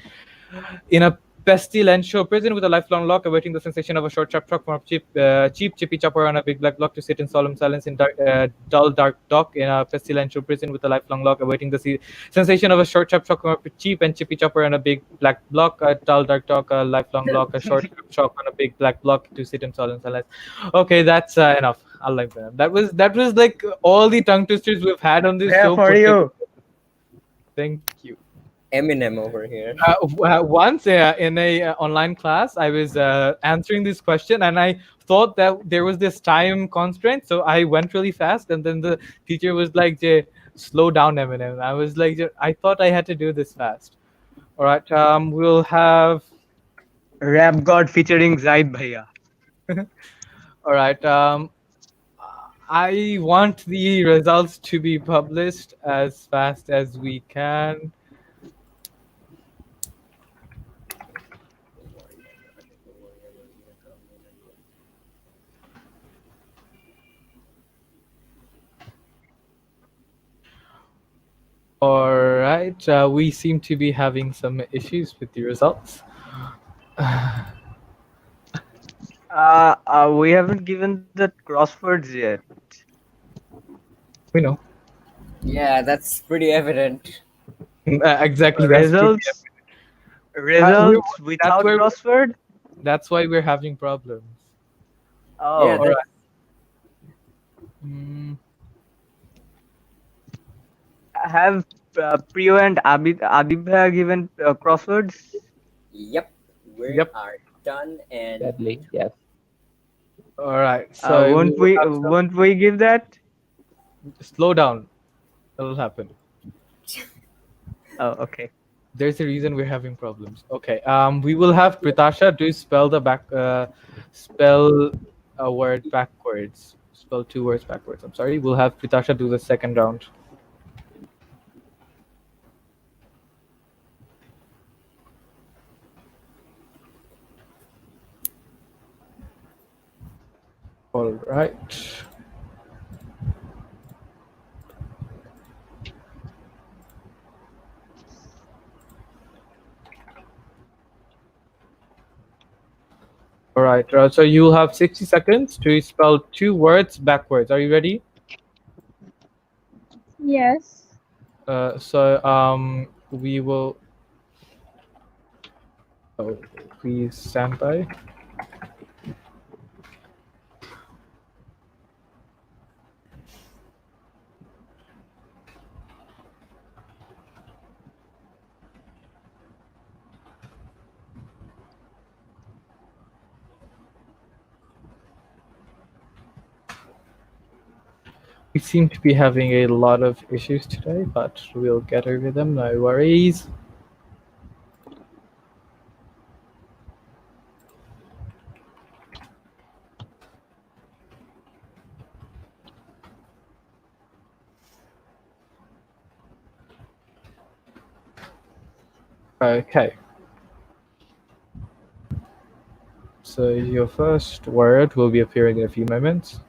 a pestilential prison with a lifelong lock, awaiting the sensation of a short, sharp shock from a cheap, chippy chopper on a big black block. To sit in solemn silence in dull, dark dock in a pestilential prison with a lifelong lock, awaiting the sensation of a short, sharp shock from a cheap and chippy chopper on a big black block. A dull, dark dock, a lifelong lock, a short, sharp shock on a big black block. To sit in solemn silence. Okay, that's enough. I like that. That was like all the tongue twisters we've had on this Yeah, show for put together. you. Thank you. Eminem over here. Once in a online class, I was answering this question, and I thought that there was this time constraint, so I went really fast, and then the teacher was like, "Jay, slow down, Eminem." I was like, I thought I had to do this fast. All right, we'll have. Rap God featuring Zaid Bhaiya. All right, I want the results to be published as fast as we can. All right, we seem to be having some issues with the results. We haven't given the crosswords yet. We know. Yeah, that's pretty evident. Exactly, that's true. Results, Uh, we, results that's without why crossword. we're having problems. Yeah, Oh, All that right. Mm, have Priyo and Adibha given crosswords? Yep, we yep. are done and Sadly, yes. All right. So we Won't will we? have some. Won't we give that? Slow down. It'll happen. Oh, okay. There's a reason we're having problems. Okay. We will have Pritasha do spell a word backwards. Spell two words backwards. I'm sorry. We'll have Pritasha do the second round. All right. All right. So you'll have 60 seconds to spell two words backwards. Are you ready? Yes. So we will. Oh, please stand by. We seem to be having a lot of issues today, but we'll get over them. No worries. Okay. So your first word will be appearing in a few moments.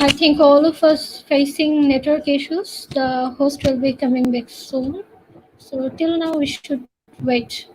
I think all of us facing network issues. The host will be coming back soon. So till now we should wait.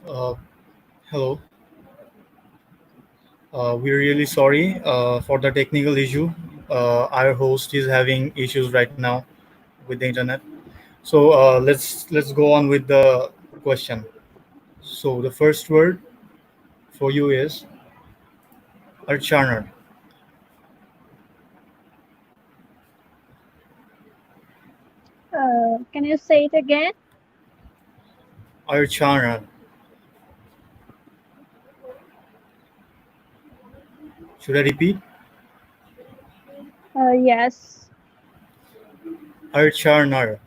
Uh, Hello. We're really sorry for the technical issue. Our host is having issues right now with the internet. So let's go on with the question. So the first word for you is Archaner. Can you say it again? Archaner. Should I repeat? Yes. Archaner.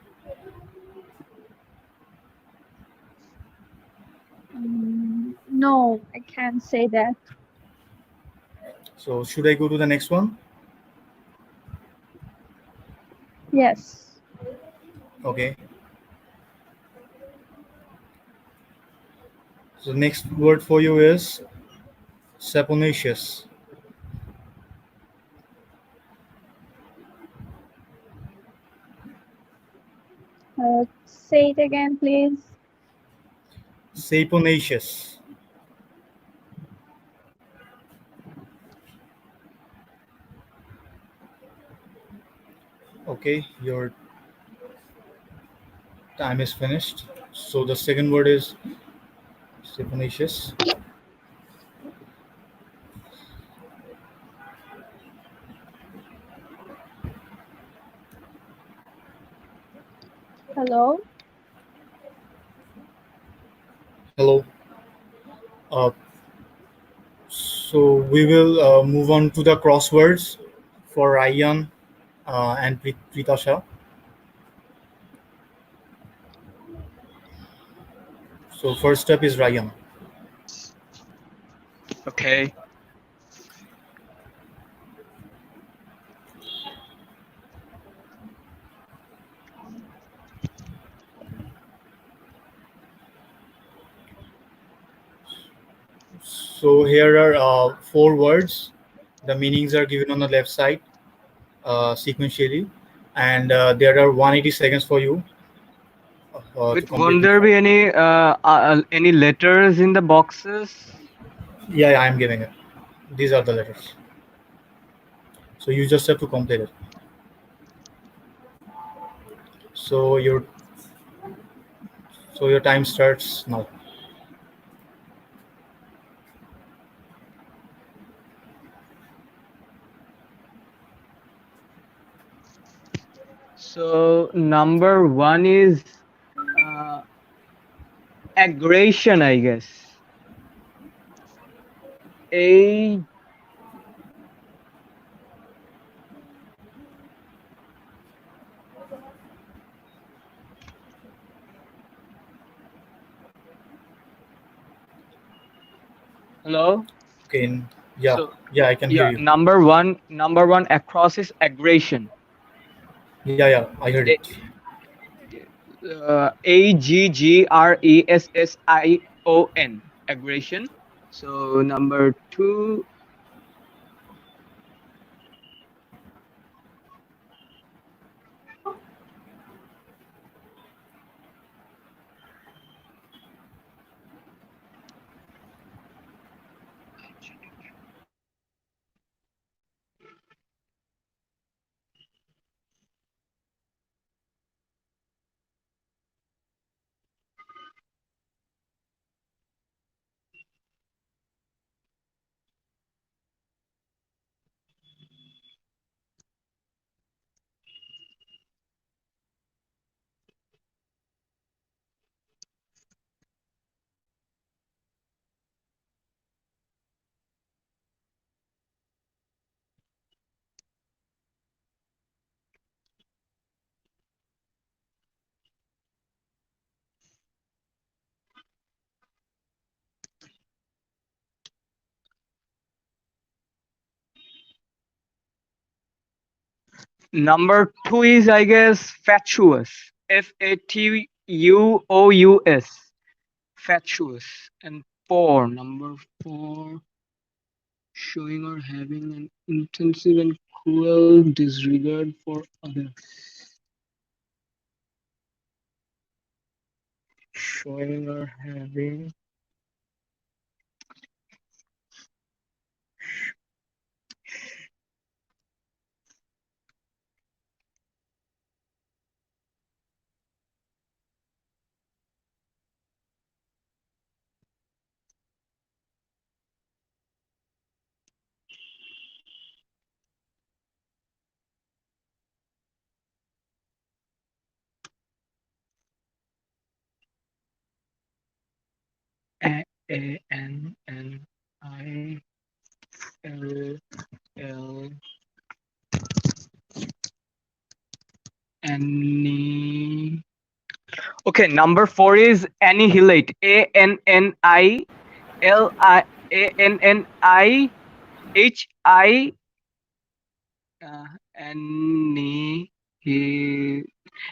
No, I can't say that. So should I go to the next one? Yes. Okay. So the next word for you is saponaceous. Say it again, please. Saponaceous. Okay, your time is finished. So the second word is saponaceous. Hello. Hello. Uh, so we will move on to the crosswords for Ryan and Pritasha. So first up is Ryan. Okay. So here are four words. The meanings are given on the left side sequentially, and there are 180 seconds for you to But complete won't this there one. be any letters in the boxes? Yeah, I am giving it. These are the letters. So you just have to complete it. So your time starts now. So number one is uh, aggression, I guess. A Hello. Okay. Yeah. So Yeah, I can hear yeah, you. number one across is aggression. Yeah, yeah, I heard A, it. Aggression. Aggression. So number two, number two is I guess fatuous. Fatuous. Fatuous. And four. Number four, showing or having an intensive and cruel disregard for others. Showing or having ANNILL any. Okay, number four is annihilate. ANNILI ANNIHI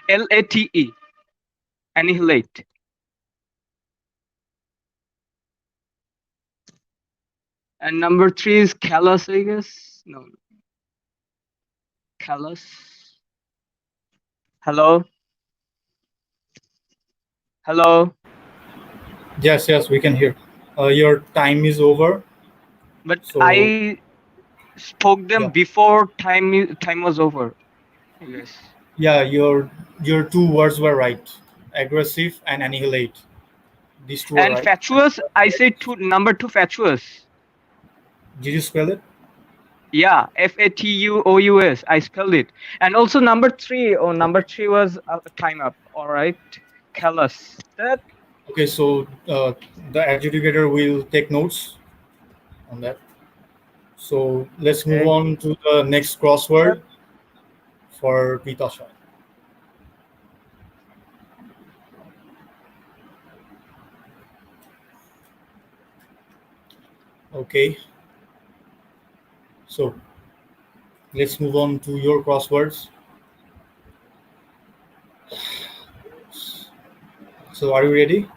LATE. Annihilate. And number three is callous, I guess. No, callous. Hello, hello. Yes, yes, we can hear. Your time is over. But So I spoke them yeah, before time was over. I guess. yeah, your two words were right. Aggressive and annihilate. These two are And right. fatuous, I said two. Number two, fatuous. Did you spell it? Yeah, FATUOUS. I spelled it. And also number three. Oh, number Okay. three was time up. All right, callous. That Okay, so the adjudicator will take notes on that. So let's move okay. on to the next crossword for Pitasha. Okay, so let's move on to your crosswords. So are you ready?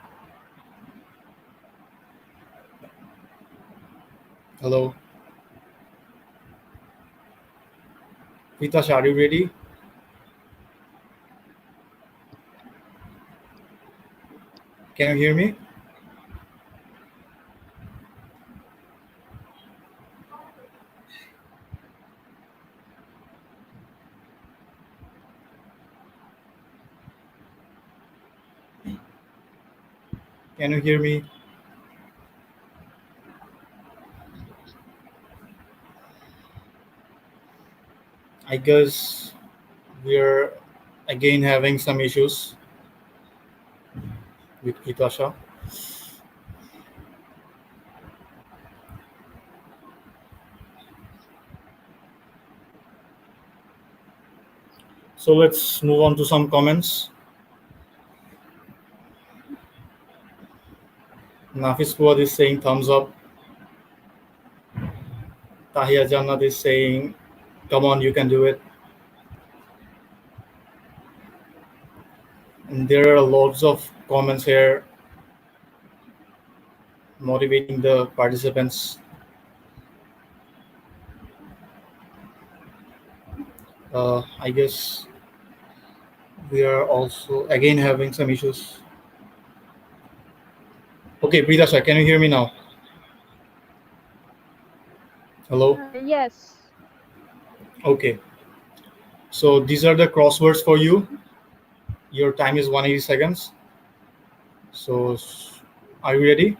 Hello, Pitasha, are you ready? Can you hear me? Can you hear me? I guess we're again having some issues with Pitasha. So let's move on to some comments. Nafis Fuad is saying thumbs up. Tahia Jannat is saying, "Come on, you can do it." And there are lots of comments here motivating the participants. I guess we are also again having some issues. Okay, Pritasha, can you hear me now? Hello? Yes. Okay. So these are the crosswords for you. Your time is 180 seconds. So are you ready?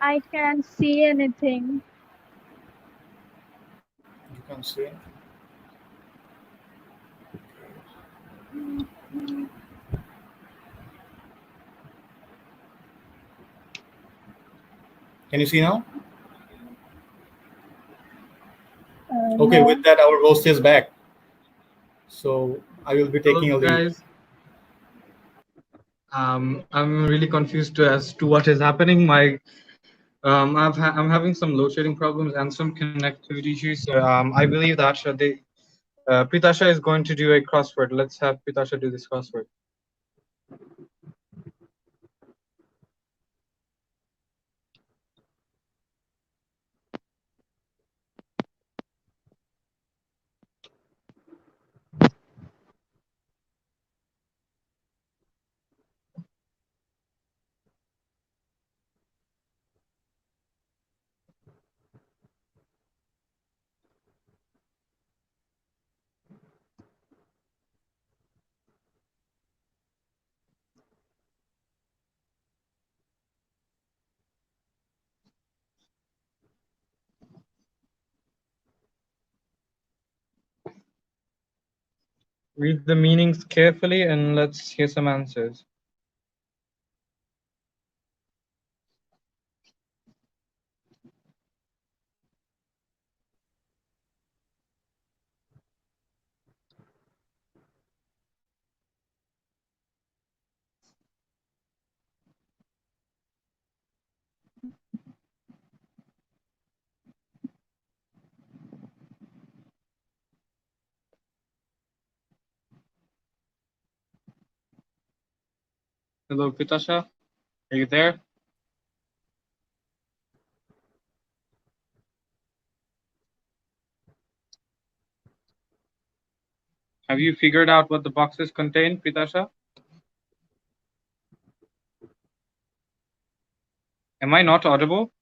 I can't see anything. You can see. Can you see now? Okay, with No. that, our host is back. So I will be Hello, taking a lead. guys. I'm really confused as to what is happening. I'm having some load shedding problems and some connectivity issues. So I believe that Pritasha is going to do a crossword. Let's have Pritasha do this crossword. Read the meanings carefully and let's hear some answers. Hello, Pritasha. Are you there? Have you figured out what the boxes contain, Pritasha? Am I not audible?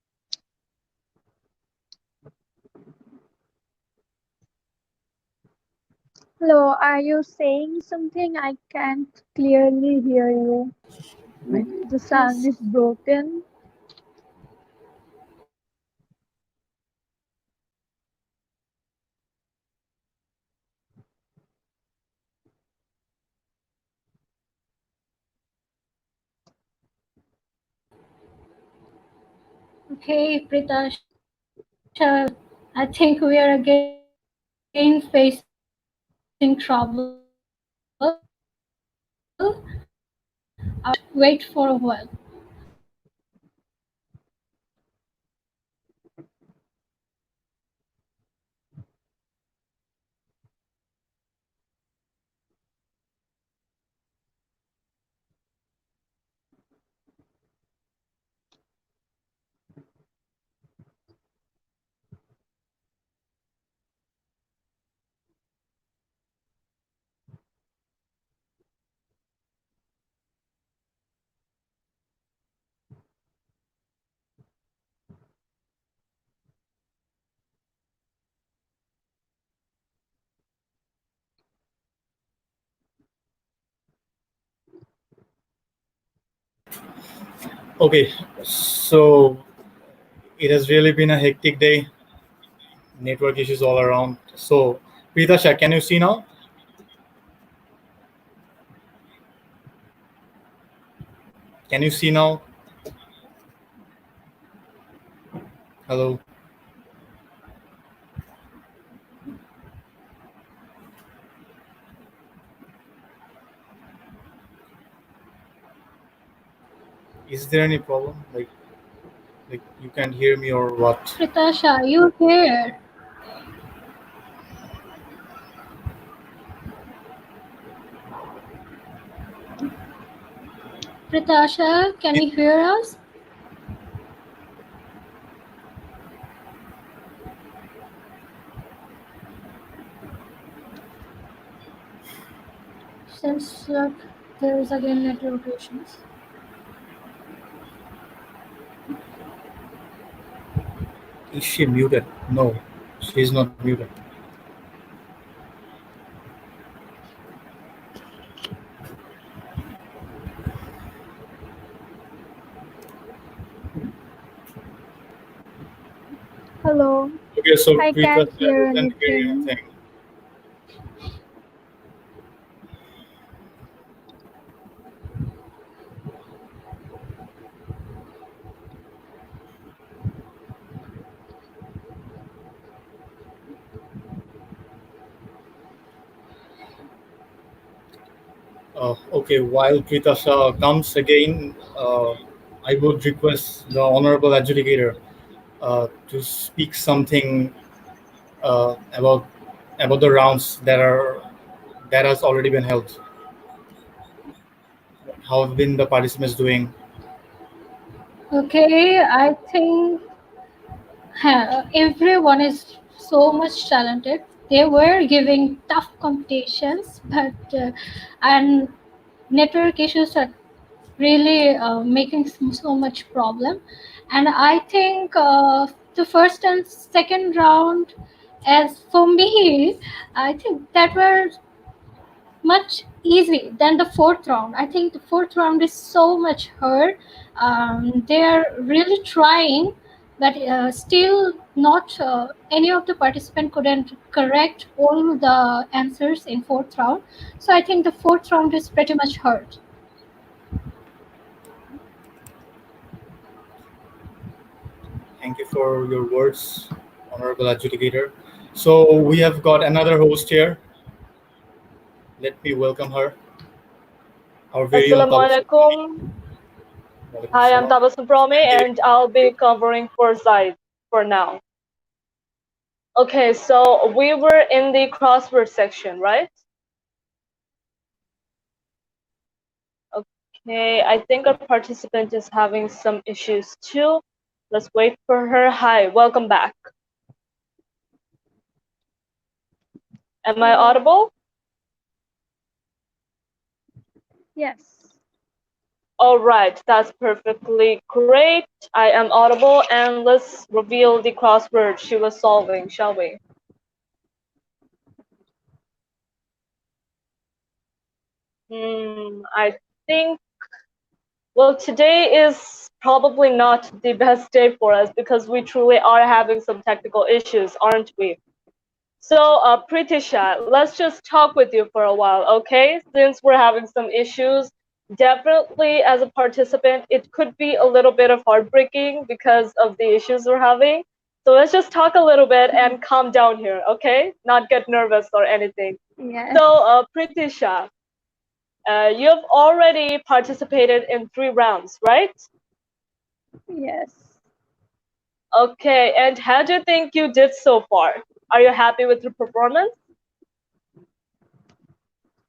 Hello, are you saying something? I can't clearly hear you. The sound is broken. Okay, Pritasha, I think we are again facing trouble. Wait for a while. Okay, so it has really been a hectic day. Network issues all around. So, Pritasha, can you see now? Can you see now? Hello. Is there any problem? Like, Like you can't hear me or what? Pritasha, you here? Pritasha, can you hear us? Seems like there is again network issues. Is she muted? No, she's not muted. Hello. Okay, so I Preeta can't said hear you can't hear anything. anything. Okay, while Preeta Shah comes again, I would request the honorable adjudicator to speak something about the rounds that has already been held. How have been the participants doing? Okay, I think everyone is so much talented. They were giving tough competitions, but and network issues are really making so much problem. And I think the first and second round, as for me, I think that were much easy than the fourth round. I think the fourth round is so much hard. They're really trying, but still not any of the participant couldn't correct all the answers in fourth round. So I think the fourth round is pretty much hard. Thank you for your words, honorable adjudicator. So we have got another host here. Let me welcome her, our very own Tabassum. Assalamualaikum. Walaikum Hi, I'm salam. Tabassum Prome And and I'll be covering for Zaid for now. Okay, so we were in the crossword section, right? Okay, I think our participant is having some issues too. Let's wait for her. Hi, welcome back. Am I Hello. audible? Yes. All right, that's perfectly great. I am audible, and let's reveal the crossword she was solving, shall we? I think, well, today is probably not the best day for us because we truly are having some technical issues, aren't we? So, Pritisha, let's just talk with you for a while, okay? Since we're having some issues, definitely as a participant, it could be a little bit of heartbreaking because of the issues we're having. So let's just talk a little bit and calm down here, okay? Not get nervous or anything. Yes. So, Pritisha, you have already participated in 3 rounds, right? Yes. Okay, and how do you think you did so far? Are you happy with your performance?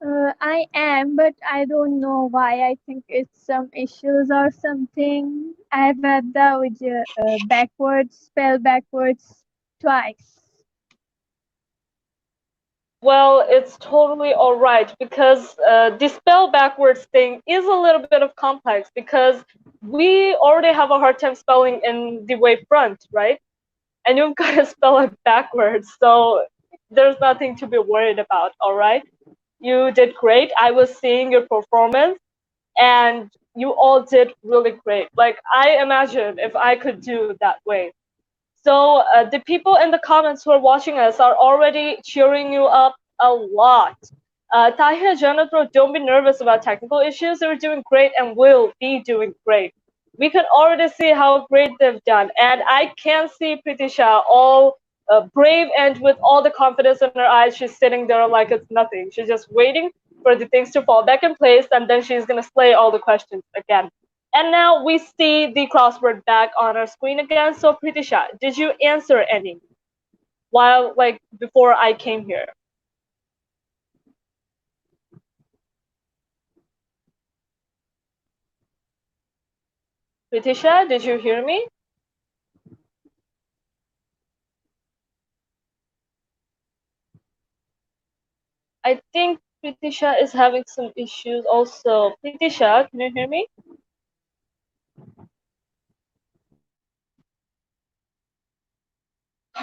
I am, but I don't know why. I think it's some issues or something. I've had the backwards, spell backwards twice. Well, it's totally all right because the spell backwards thing is a little bit of complex because we already have a hard time spelling in the way front, right? And you've got to spell it backwards, so there's nothing to be worried about, all right? You did great. I was seeing your performance, and you all did really great. Like, I imagine if I could do that way. So the people in the comments who are watching us are already cheering you up a lot. Tahia, Jonathan, don't be nervous about technical issues. They're doing great and will be doing great. We can already see how great they've done. And I can see Pritisha all brave and with all the confidence in her eyes. She's sitting there like it's nothing. She's just waiting for the things to fall back in place, and then she's going to slay all the questions again. And now we see the crossword back on our screen again. So Pritisha, did you answer any while like before I came here? Pritisha, did you hear me? I think Pritisha is having some issues also. Pritisha, can you hear me?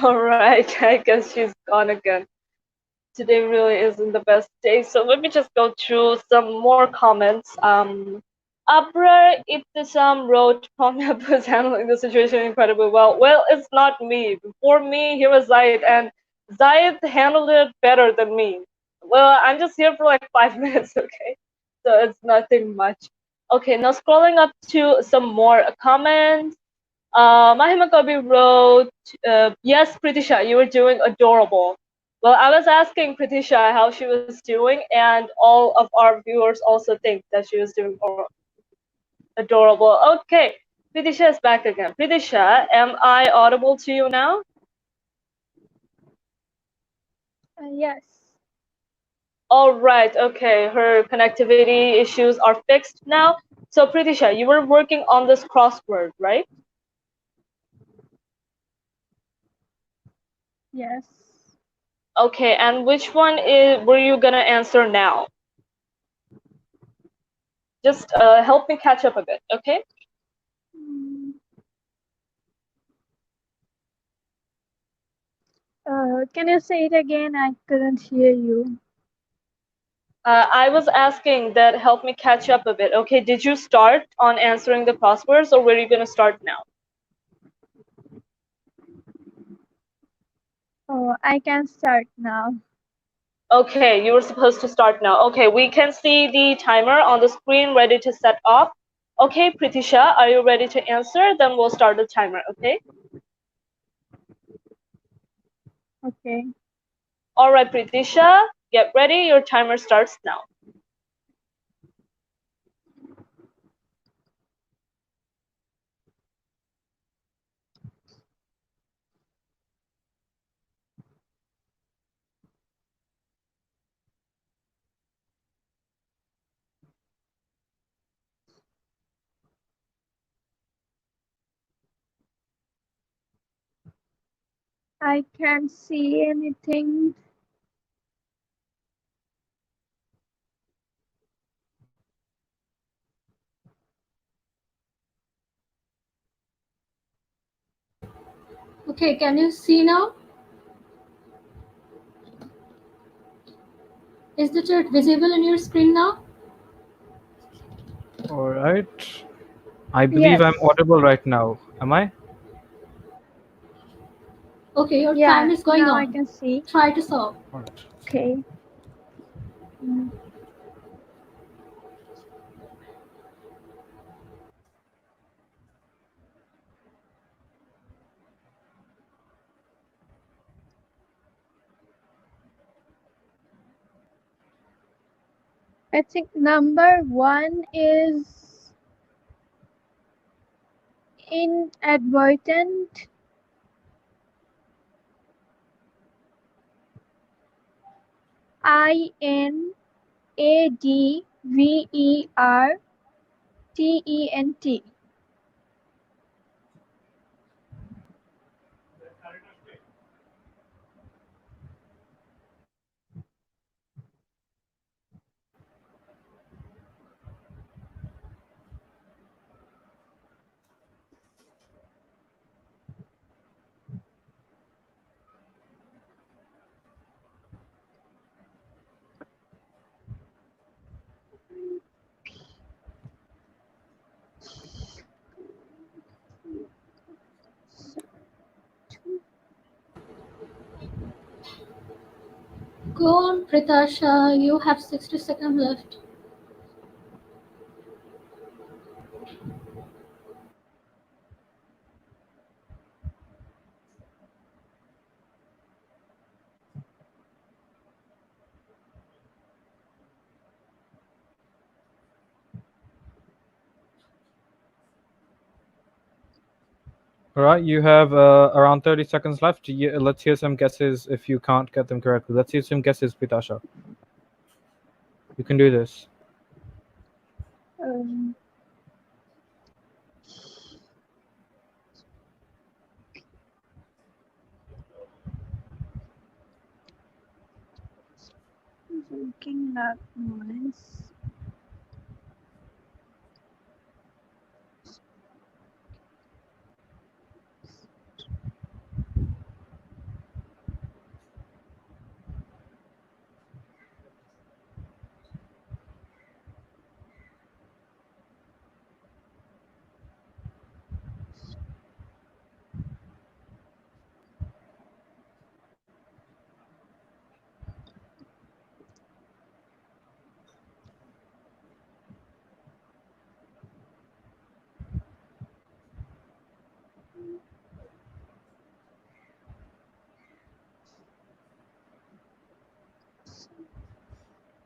All right, I guess she's gone again. Today really isn't the best day. So let me just go through some more comments. Abra Ibtisam wrote, Pomyab was handling the situation incredibly well. Well, it's not me. Before me, here was Zayed, and Zayed handled it better than me. Well, I'm just here for like 5 minutes, okay? So it's nothing much. Okay, now scrolling up to some more comments. Mahima Kabi wrote, yes, Pritisha, you were doing adorable. Well, I was asking Pritisha how she was doing, and all of our viewers also think that she was doing adorable. Okay, Pritisha is back again. Pritisha, am I audible to you now? Yes. All right, okay, her connectivity issues are fixed now. So, Pritisha, you were working on this crossword, right? Yes. Okay, and which one were you gonna answer now? Just help me catch up a bit, okay? Mm, can you say it again? I couldn't hear you. I was asking that help me catch up a bit. Okay, did you start on answering the crosswords or were you gonna start now? Oh, I can start now. Okay, you were supposed to start now. Okay, we can see the timer on the screen ready to set off. Okay, Pritisha, are you ready to answer? Then we'll start the timer, okay? Okay. All right, Pritisha, get ready. Your timer starts now. I can't see anything. Okay, can you see now? Is the chart visible on your screen now? All right. I believe Yes. I'm audible right now. Am I? Okay, your time Yeah, is going now I on. can see. Try to solve. All right. Okay. Mm, I think number one is inadvertent. Inadvertent. Go on, Pritasha. You have 60 seconds left. All right, you have around 30 seconds left. Let's hear some guesses if you can't get them correctly. Let's hear some guesses, Pitasha. You can do this. Um, looking at noise.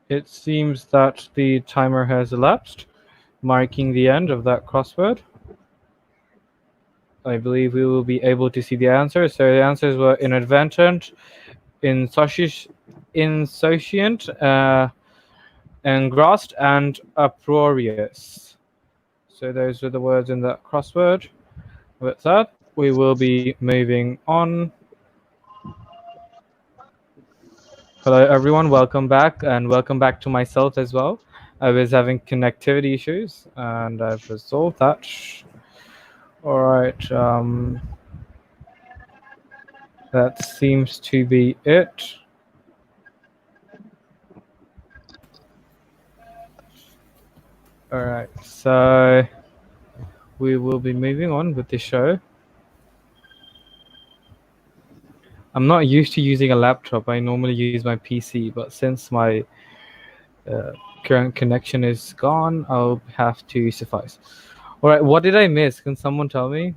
It seems that the timer has elapsed, marking the end of that crossword. I believe we will be able to see the answers. So the answers were inadvertent, insouciant, engrossed, and uproarious. So those are the words in that crossword. With that, we will be moving on. Hello, everyone. Welcome back, and welcome back to myself as well. I was having connectivity issues, and I've resolved that. All right. That seems to be it. All right. So we will be moving on with the show. I'm not used to using a laptop. I normally use my PC, but since my current connection is gone, I'll have to suffice. All right, what did I miss? Can someone tell me?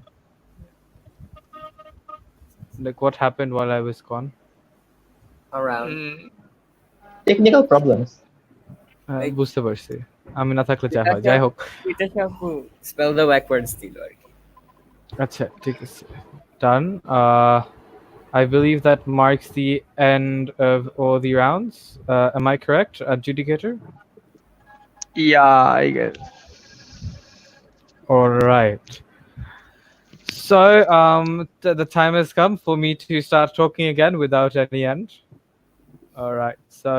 Like, what happened while I was gone? Around. Technical problems. বুঝতে পারছি আমি না থাকলে যা হয় যাই হোক Pitasha আপু spell the backwards দিল আর কি। আচ্ছা ঠিক আছে done. I believe that marks the end of all the rounds. Am I correct, adjudicator? Yeah, I guess. All right. So the time has come for me to start talking again without any end. All right. So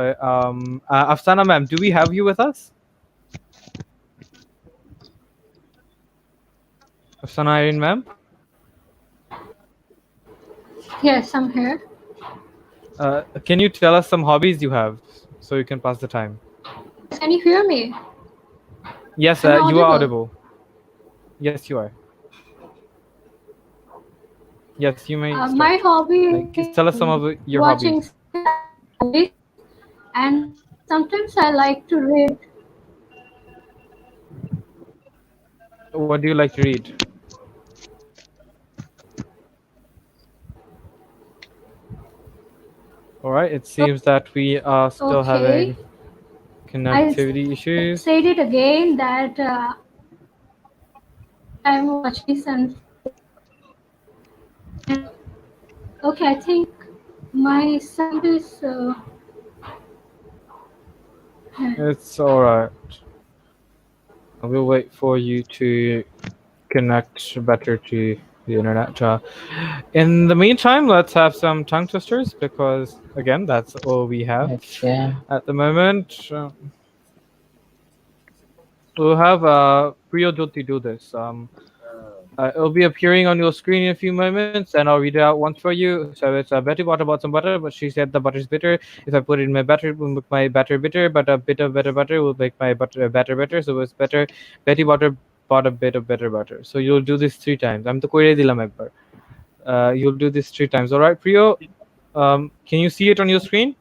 Afsana ma'am, do we have you with us? Afsana Irene ma'am? Yes, I'm here. Can you tell us some hobbies you have so you can pass the time? Can you hear me? Yes, Am I you are audible? audible. Yes, you are. Yes, you may. My start. hobby Like, tell us some of your watching hobbies. movies, and sometimes I like to read. What do you like to read? All right. It seems that we are still Okay. having I connectivity issues. said it again that I'm watching and okay, I think my sound is It's all right. I will wait for you to connect better to the internet. In the meantime, let's have some tongue twisters because, again, that's all we have Okay. at the moment. We'll have Priyo Jyoti do this. It'll be appearing on your screen in a few moments, and I'll read it out once for you. So it's Betty bought about some butter, but she said the butter's bitter. If I put it in my batter, it will make my batter bitter, but a bit of better butter will make my batter better. So it's better. Betty bought a bit of better butter. So you'll do this 3 times. I'm to kore dilam ekbar. You'll do this 3 times. All right, Priyo. Can you see it on your screen?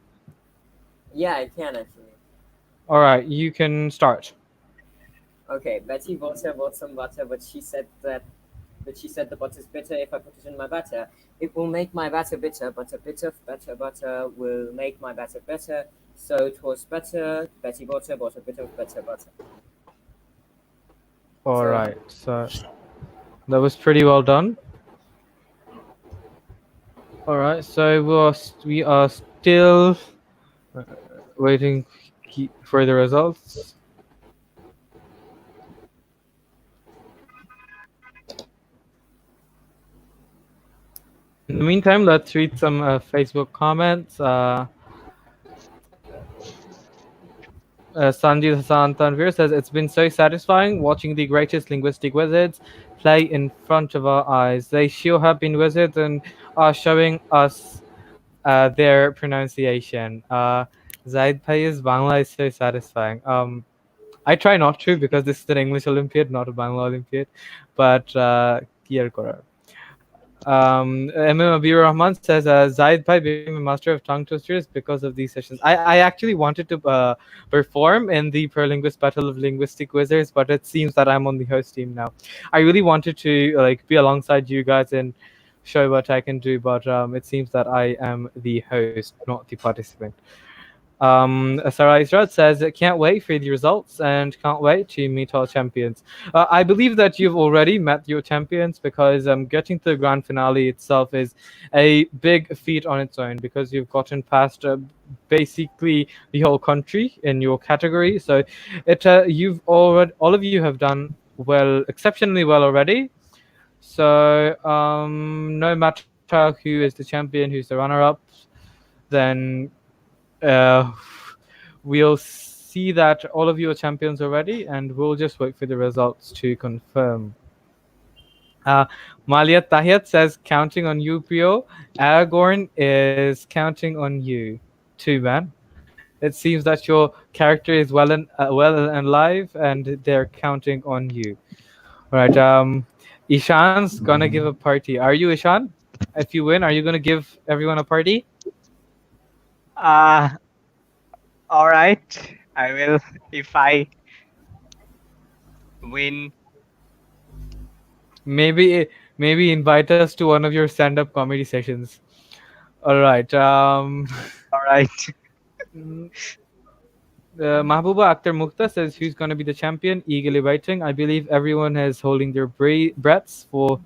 Yeah, I can actually. All right, you can start. Okay, Betty bought some butter, but she said the butter's bitter. If I put it in my batter, it will make my batter bitter, but a bit of better butter will make my batter better. So it was better. Betty bought a bit of better butter. All So- right, so that was pretty well done. All right, so we are still uh, waiting for the results. In the meantime, let's read some Facebook comments. Sanjit Hassan Tanvir says, "It's been so satisfying watching the greatest linguistic wizards play in front of our eyes. They sure have been wizards and are showing us their pronunciation. Zaid Bhai's Bangla is so satisfying. I try not to because this is an English Olympiad, not a Bangla Olympiad, but কি আর করার? Abir Rahman says, Zaid Bhai became a master of tongue twisters because of these sessions. I actually wanted to perform in the Perlinguist Battle of Linguistic Wizards, but it seems that I'm on the host team now. I really wanted to like be alongside you guys and show what I can do, but it seems that I am the host, not the participant. Sarah Israel says, can't wait for the results and can't wait to meet our champions. I believe that you've already met your champions because getting to the grand finale itself is a big feat on its own because you've gotten past basically the whole country in your category. So you've already, all of you have done well, exceptionally well already. So no matter who is the champion, who's the runner-up, then uh, we'll see that all of you are champions already, and we'll just wait for the results to confirm. Malia Tahiyat says, counting on you, Prio. Aragorn is counting on you too, man. It seems that your character is well and alive, and they're counting on you. All right. Ishan's gonna give a party. Are you, Ishan? If you win, are you gonna give everyone a party? Uh, all right. I will if I win. Maybe invite us to one of your stand-up comedy sessions. All right. All right. Mahbuba Akhtar Mukta says, who's going to be the champion? Eagerly waiting. I believe everyone is holding their breaths for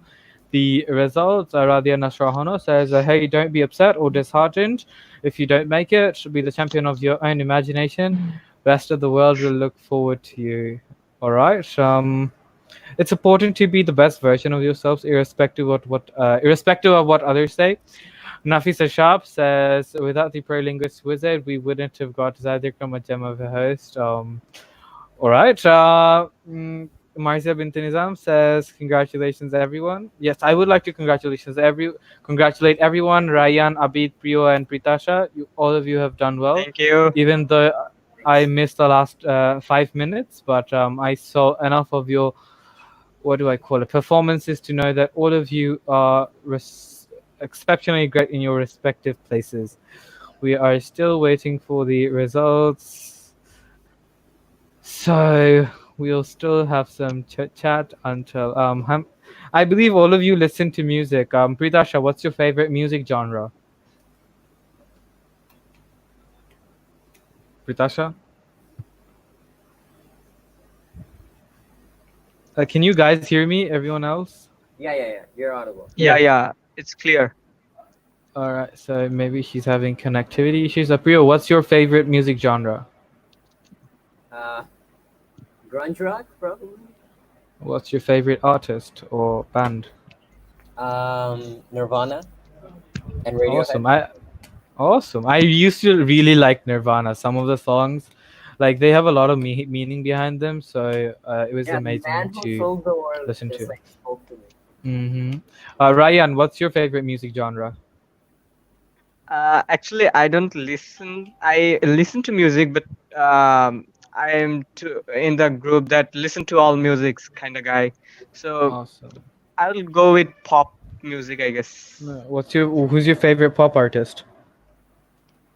the results. Radia Nasrahano says, hey, don't be upset or disheartened. If you don't make it, be the champion of your own imagination. Rest of the world will look forward to you. All right. It's important to be the best version of yourselves, irrespective of what others say. Nafisa Sharp says, without the Prolinguist Wizard, we wouldn't have got Zadir Kamajam of a host. All right. Marcia bint Nizam says, congratulations, everyone. Yes, I would like to congratulate everyone, Ryan, Abid, Priyo, and Pritasha. All of you have done well. Thank you. Even though I missed the last 5 minutes, but I saw enough of your, what do I call it, performances to know that all of you are exceptionally great in your respective places. We are still waiting for the results, so we'll still have some chat until I believe all of you listen to music. Pritasha, what's your favorite music genre? Pritasha, can you guys hear me? Everyone else? Yeah. You're audible. Yeah. It's clear. All right, so maybe she's having connectivity issues. Priyo, what's your favorite music genre? Grunge rock, probably. What's your favorite artist or band? Nirvana and Radiohead. Awesome. I used to really like Nirvana. Some of the songs, like they have a lot of meaning behind them. So it was Yeah, the amazing man who to sold the world listen just to. like spoke to me. Ryan, what's your favorite music genre? Actually, I don't listen. I listen to music, but I am in the group that listen to all musics kind of guy. So Awesome. I'll go with pop music, I guess. Who's your favorite pop artist?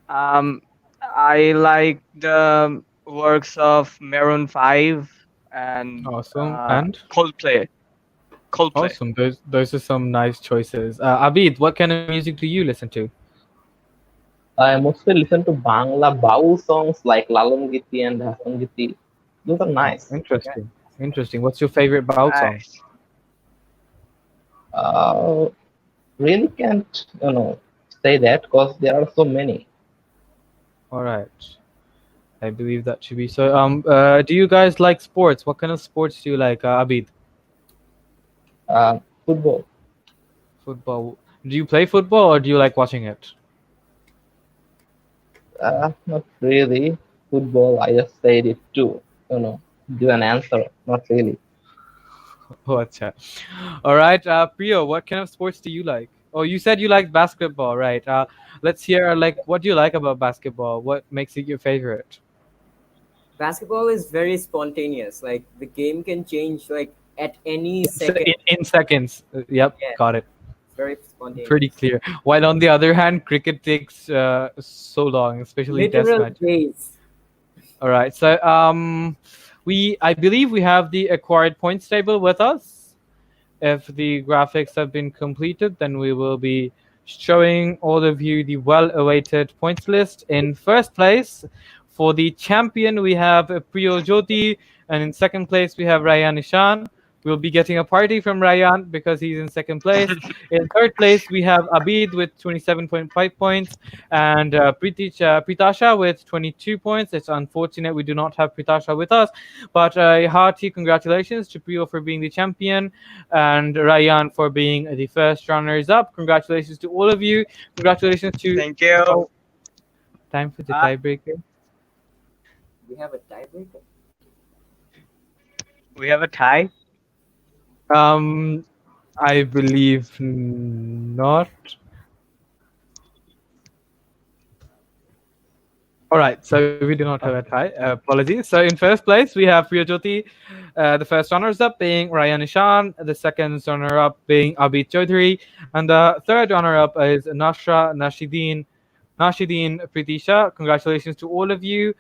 I like the works of Maroon 5 and Awesome. And Coldplay. awesome. Those are some nice choices. Abid, what kind of music do you listen to? I mostly listen to Bangla Baul songs like Lalon Giti and Hasan Giti. Those are nice. Interesting. What's your favorite Baul song? Nice. Uh, really can't, say that because there are so many. All right. I believe that should be so. Do you guys like sports? What kind of sports do you like, Abid? Football. Football. Do you play football or do you like watching it? Not really. Football, I just said it too. You know, give an answer. Not really. Oh, acha. All right, Priyo, what kind of sports do you like? Oh, you said you like basketball, right? Let's hear like what do you like about basketball? What makes it your favorite? Basketball is very spontaneous. Like the game can change like at any second. In seconds. Yep, Yeah, got it. it's very Pretty spontaneous. clear. While on the other hand, cricket takes so long, especially test Literal match. days. All right. So I believe we have the acquired points table with us. If the graphics have been completed, then we will be showing all of you the well-awaited points list. In first place, for the champion, we have Priyo Jyoti, and in second place, we have Ryan Ishan. We'll be getting a party from Ryan because he's in second place. In third place, we have Abid with 27.5 points and Pritasha with 22 points. It's unfortunate we do not have Pritasha with us, but a hearty congratulations to Priyo for being the champion and Ryan for being the first runners up. Congratulations to all of you. Congratulations to. Thank you. Oh, time for the Uh, tiebreaker. We have a tiebreaker. we have a tie. Um, I believe not. All right, so we do not have a tie. Apologies. So in first place, we have Priyajoti. The first runners up being Ryan Ishan, the second runner up being Abid Chaudhary, and the third runner up is Nashideen Pritisha. Congratulations to all of you.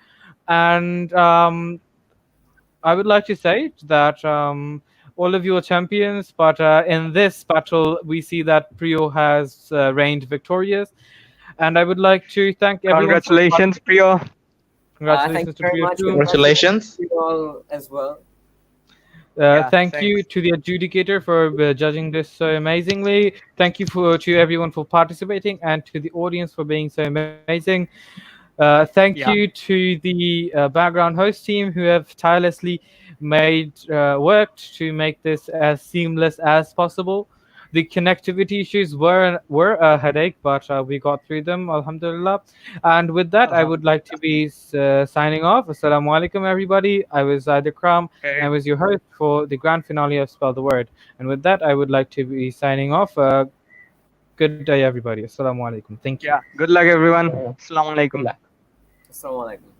And I would like to say that all of you are champions, but in this battle, we see that Priyo has reigned victorious. And I would like to thank everyone for Congratulations, Priyo. Thank Congratulations you to very Priya much. too. Congratulations. To you all as well. Yeah, Thank you thanks. to the adjudicator for judging this so amazingly. Thank you to everyone for participating and to the audience for being so amazing. Thank Yeah, you to the background host team who have tirelessly made worked to make this as seamless as possible. The connectivity issues were a headache, but we got through them, alhamdulillah. And with that, I would like to alhamdulillah. be signing off. Assalamu alaikum, everybody. I was Kram. I Okay. was your host for the grand finale of Spell the Word. And with that, I would like to be signing off. Good day, everybody. Assalamu alaikum. Thank you. Yeah, good luck, everyone. Uh, Assalamu good alaikum. luck. Assalamu alaikum.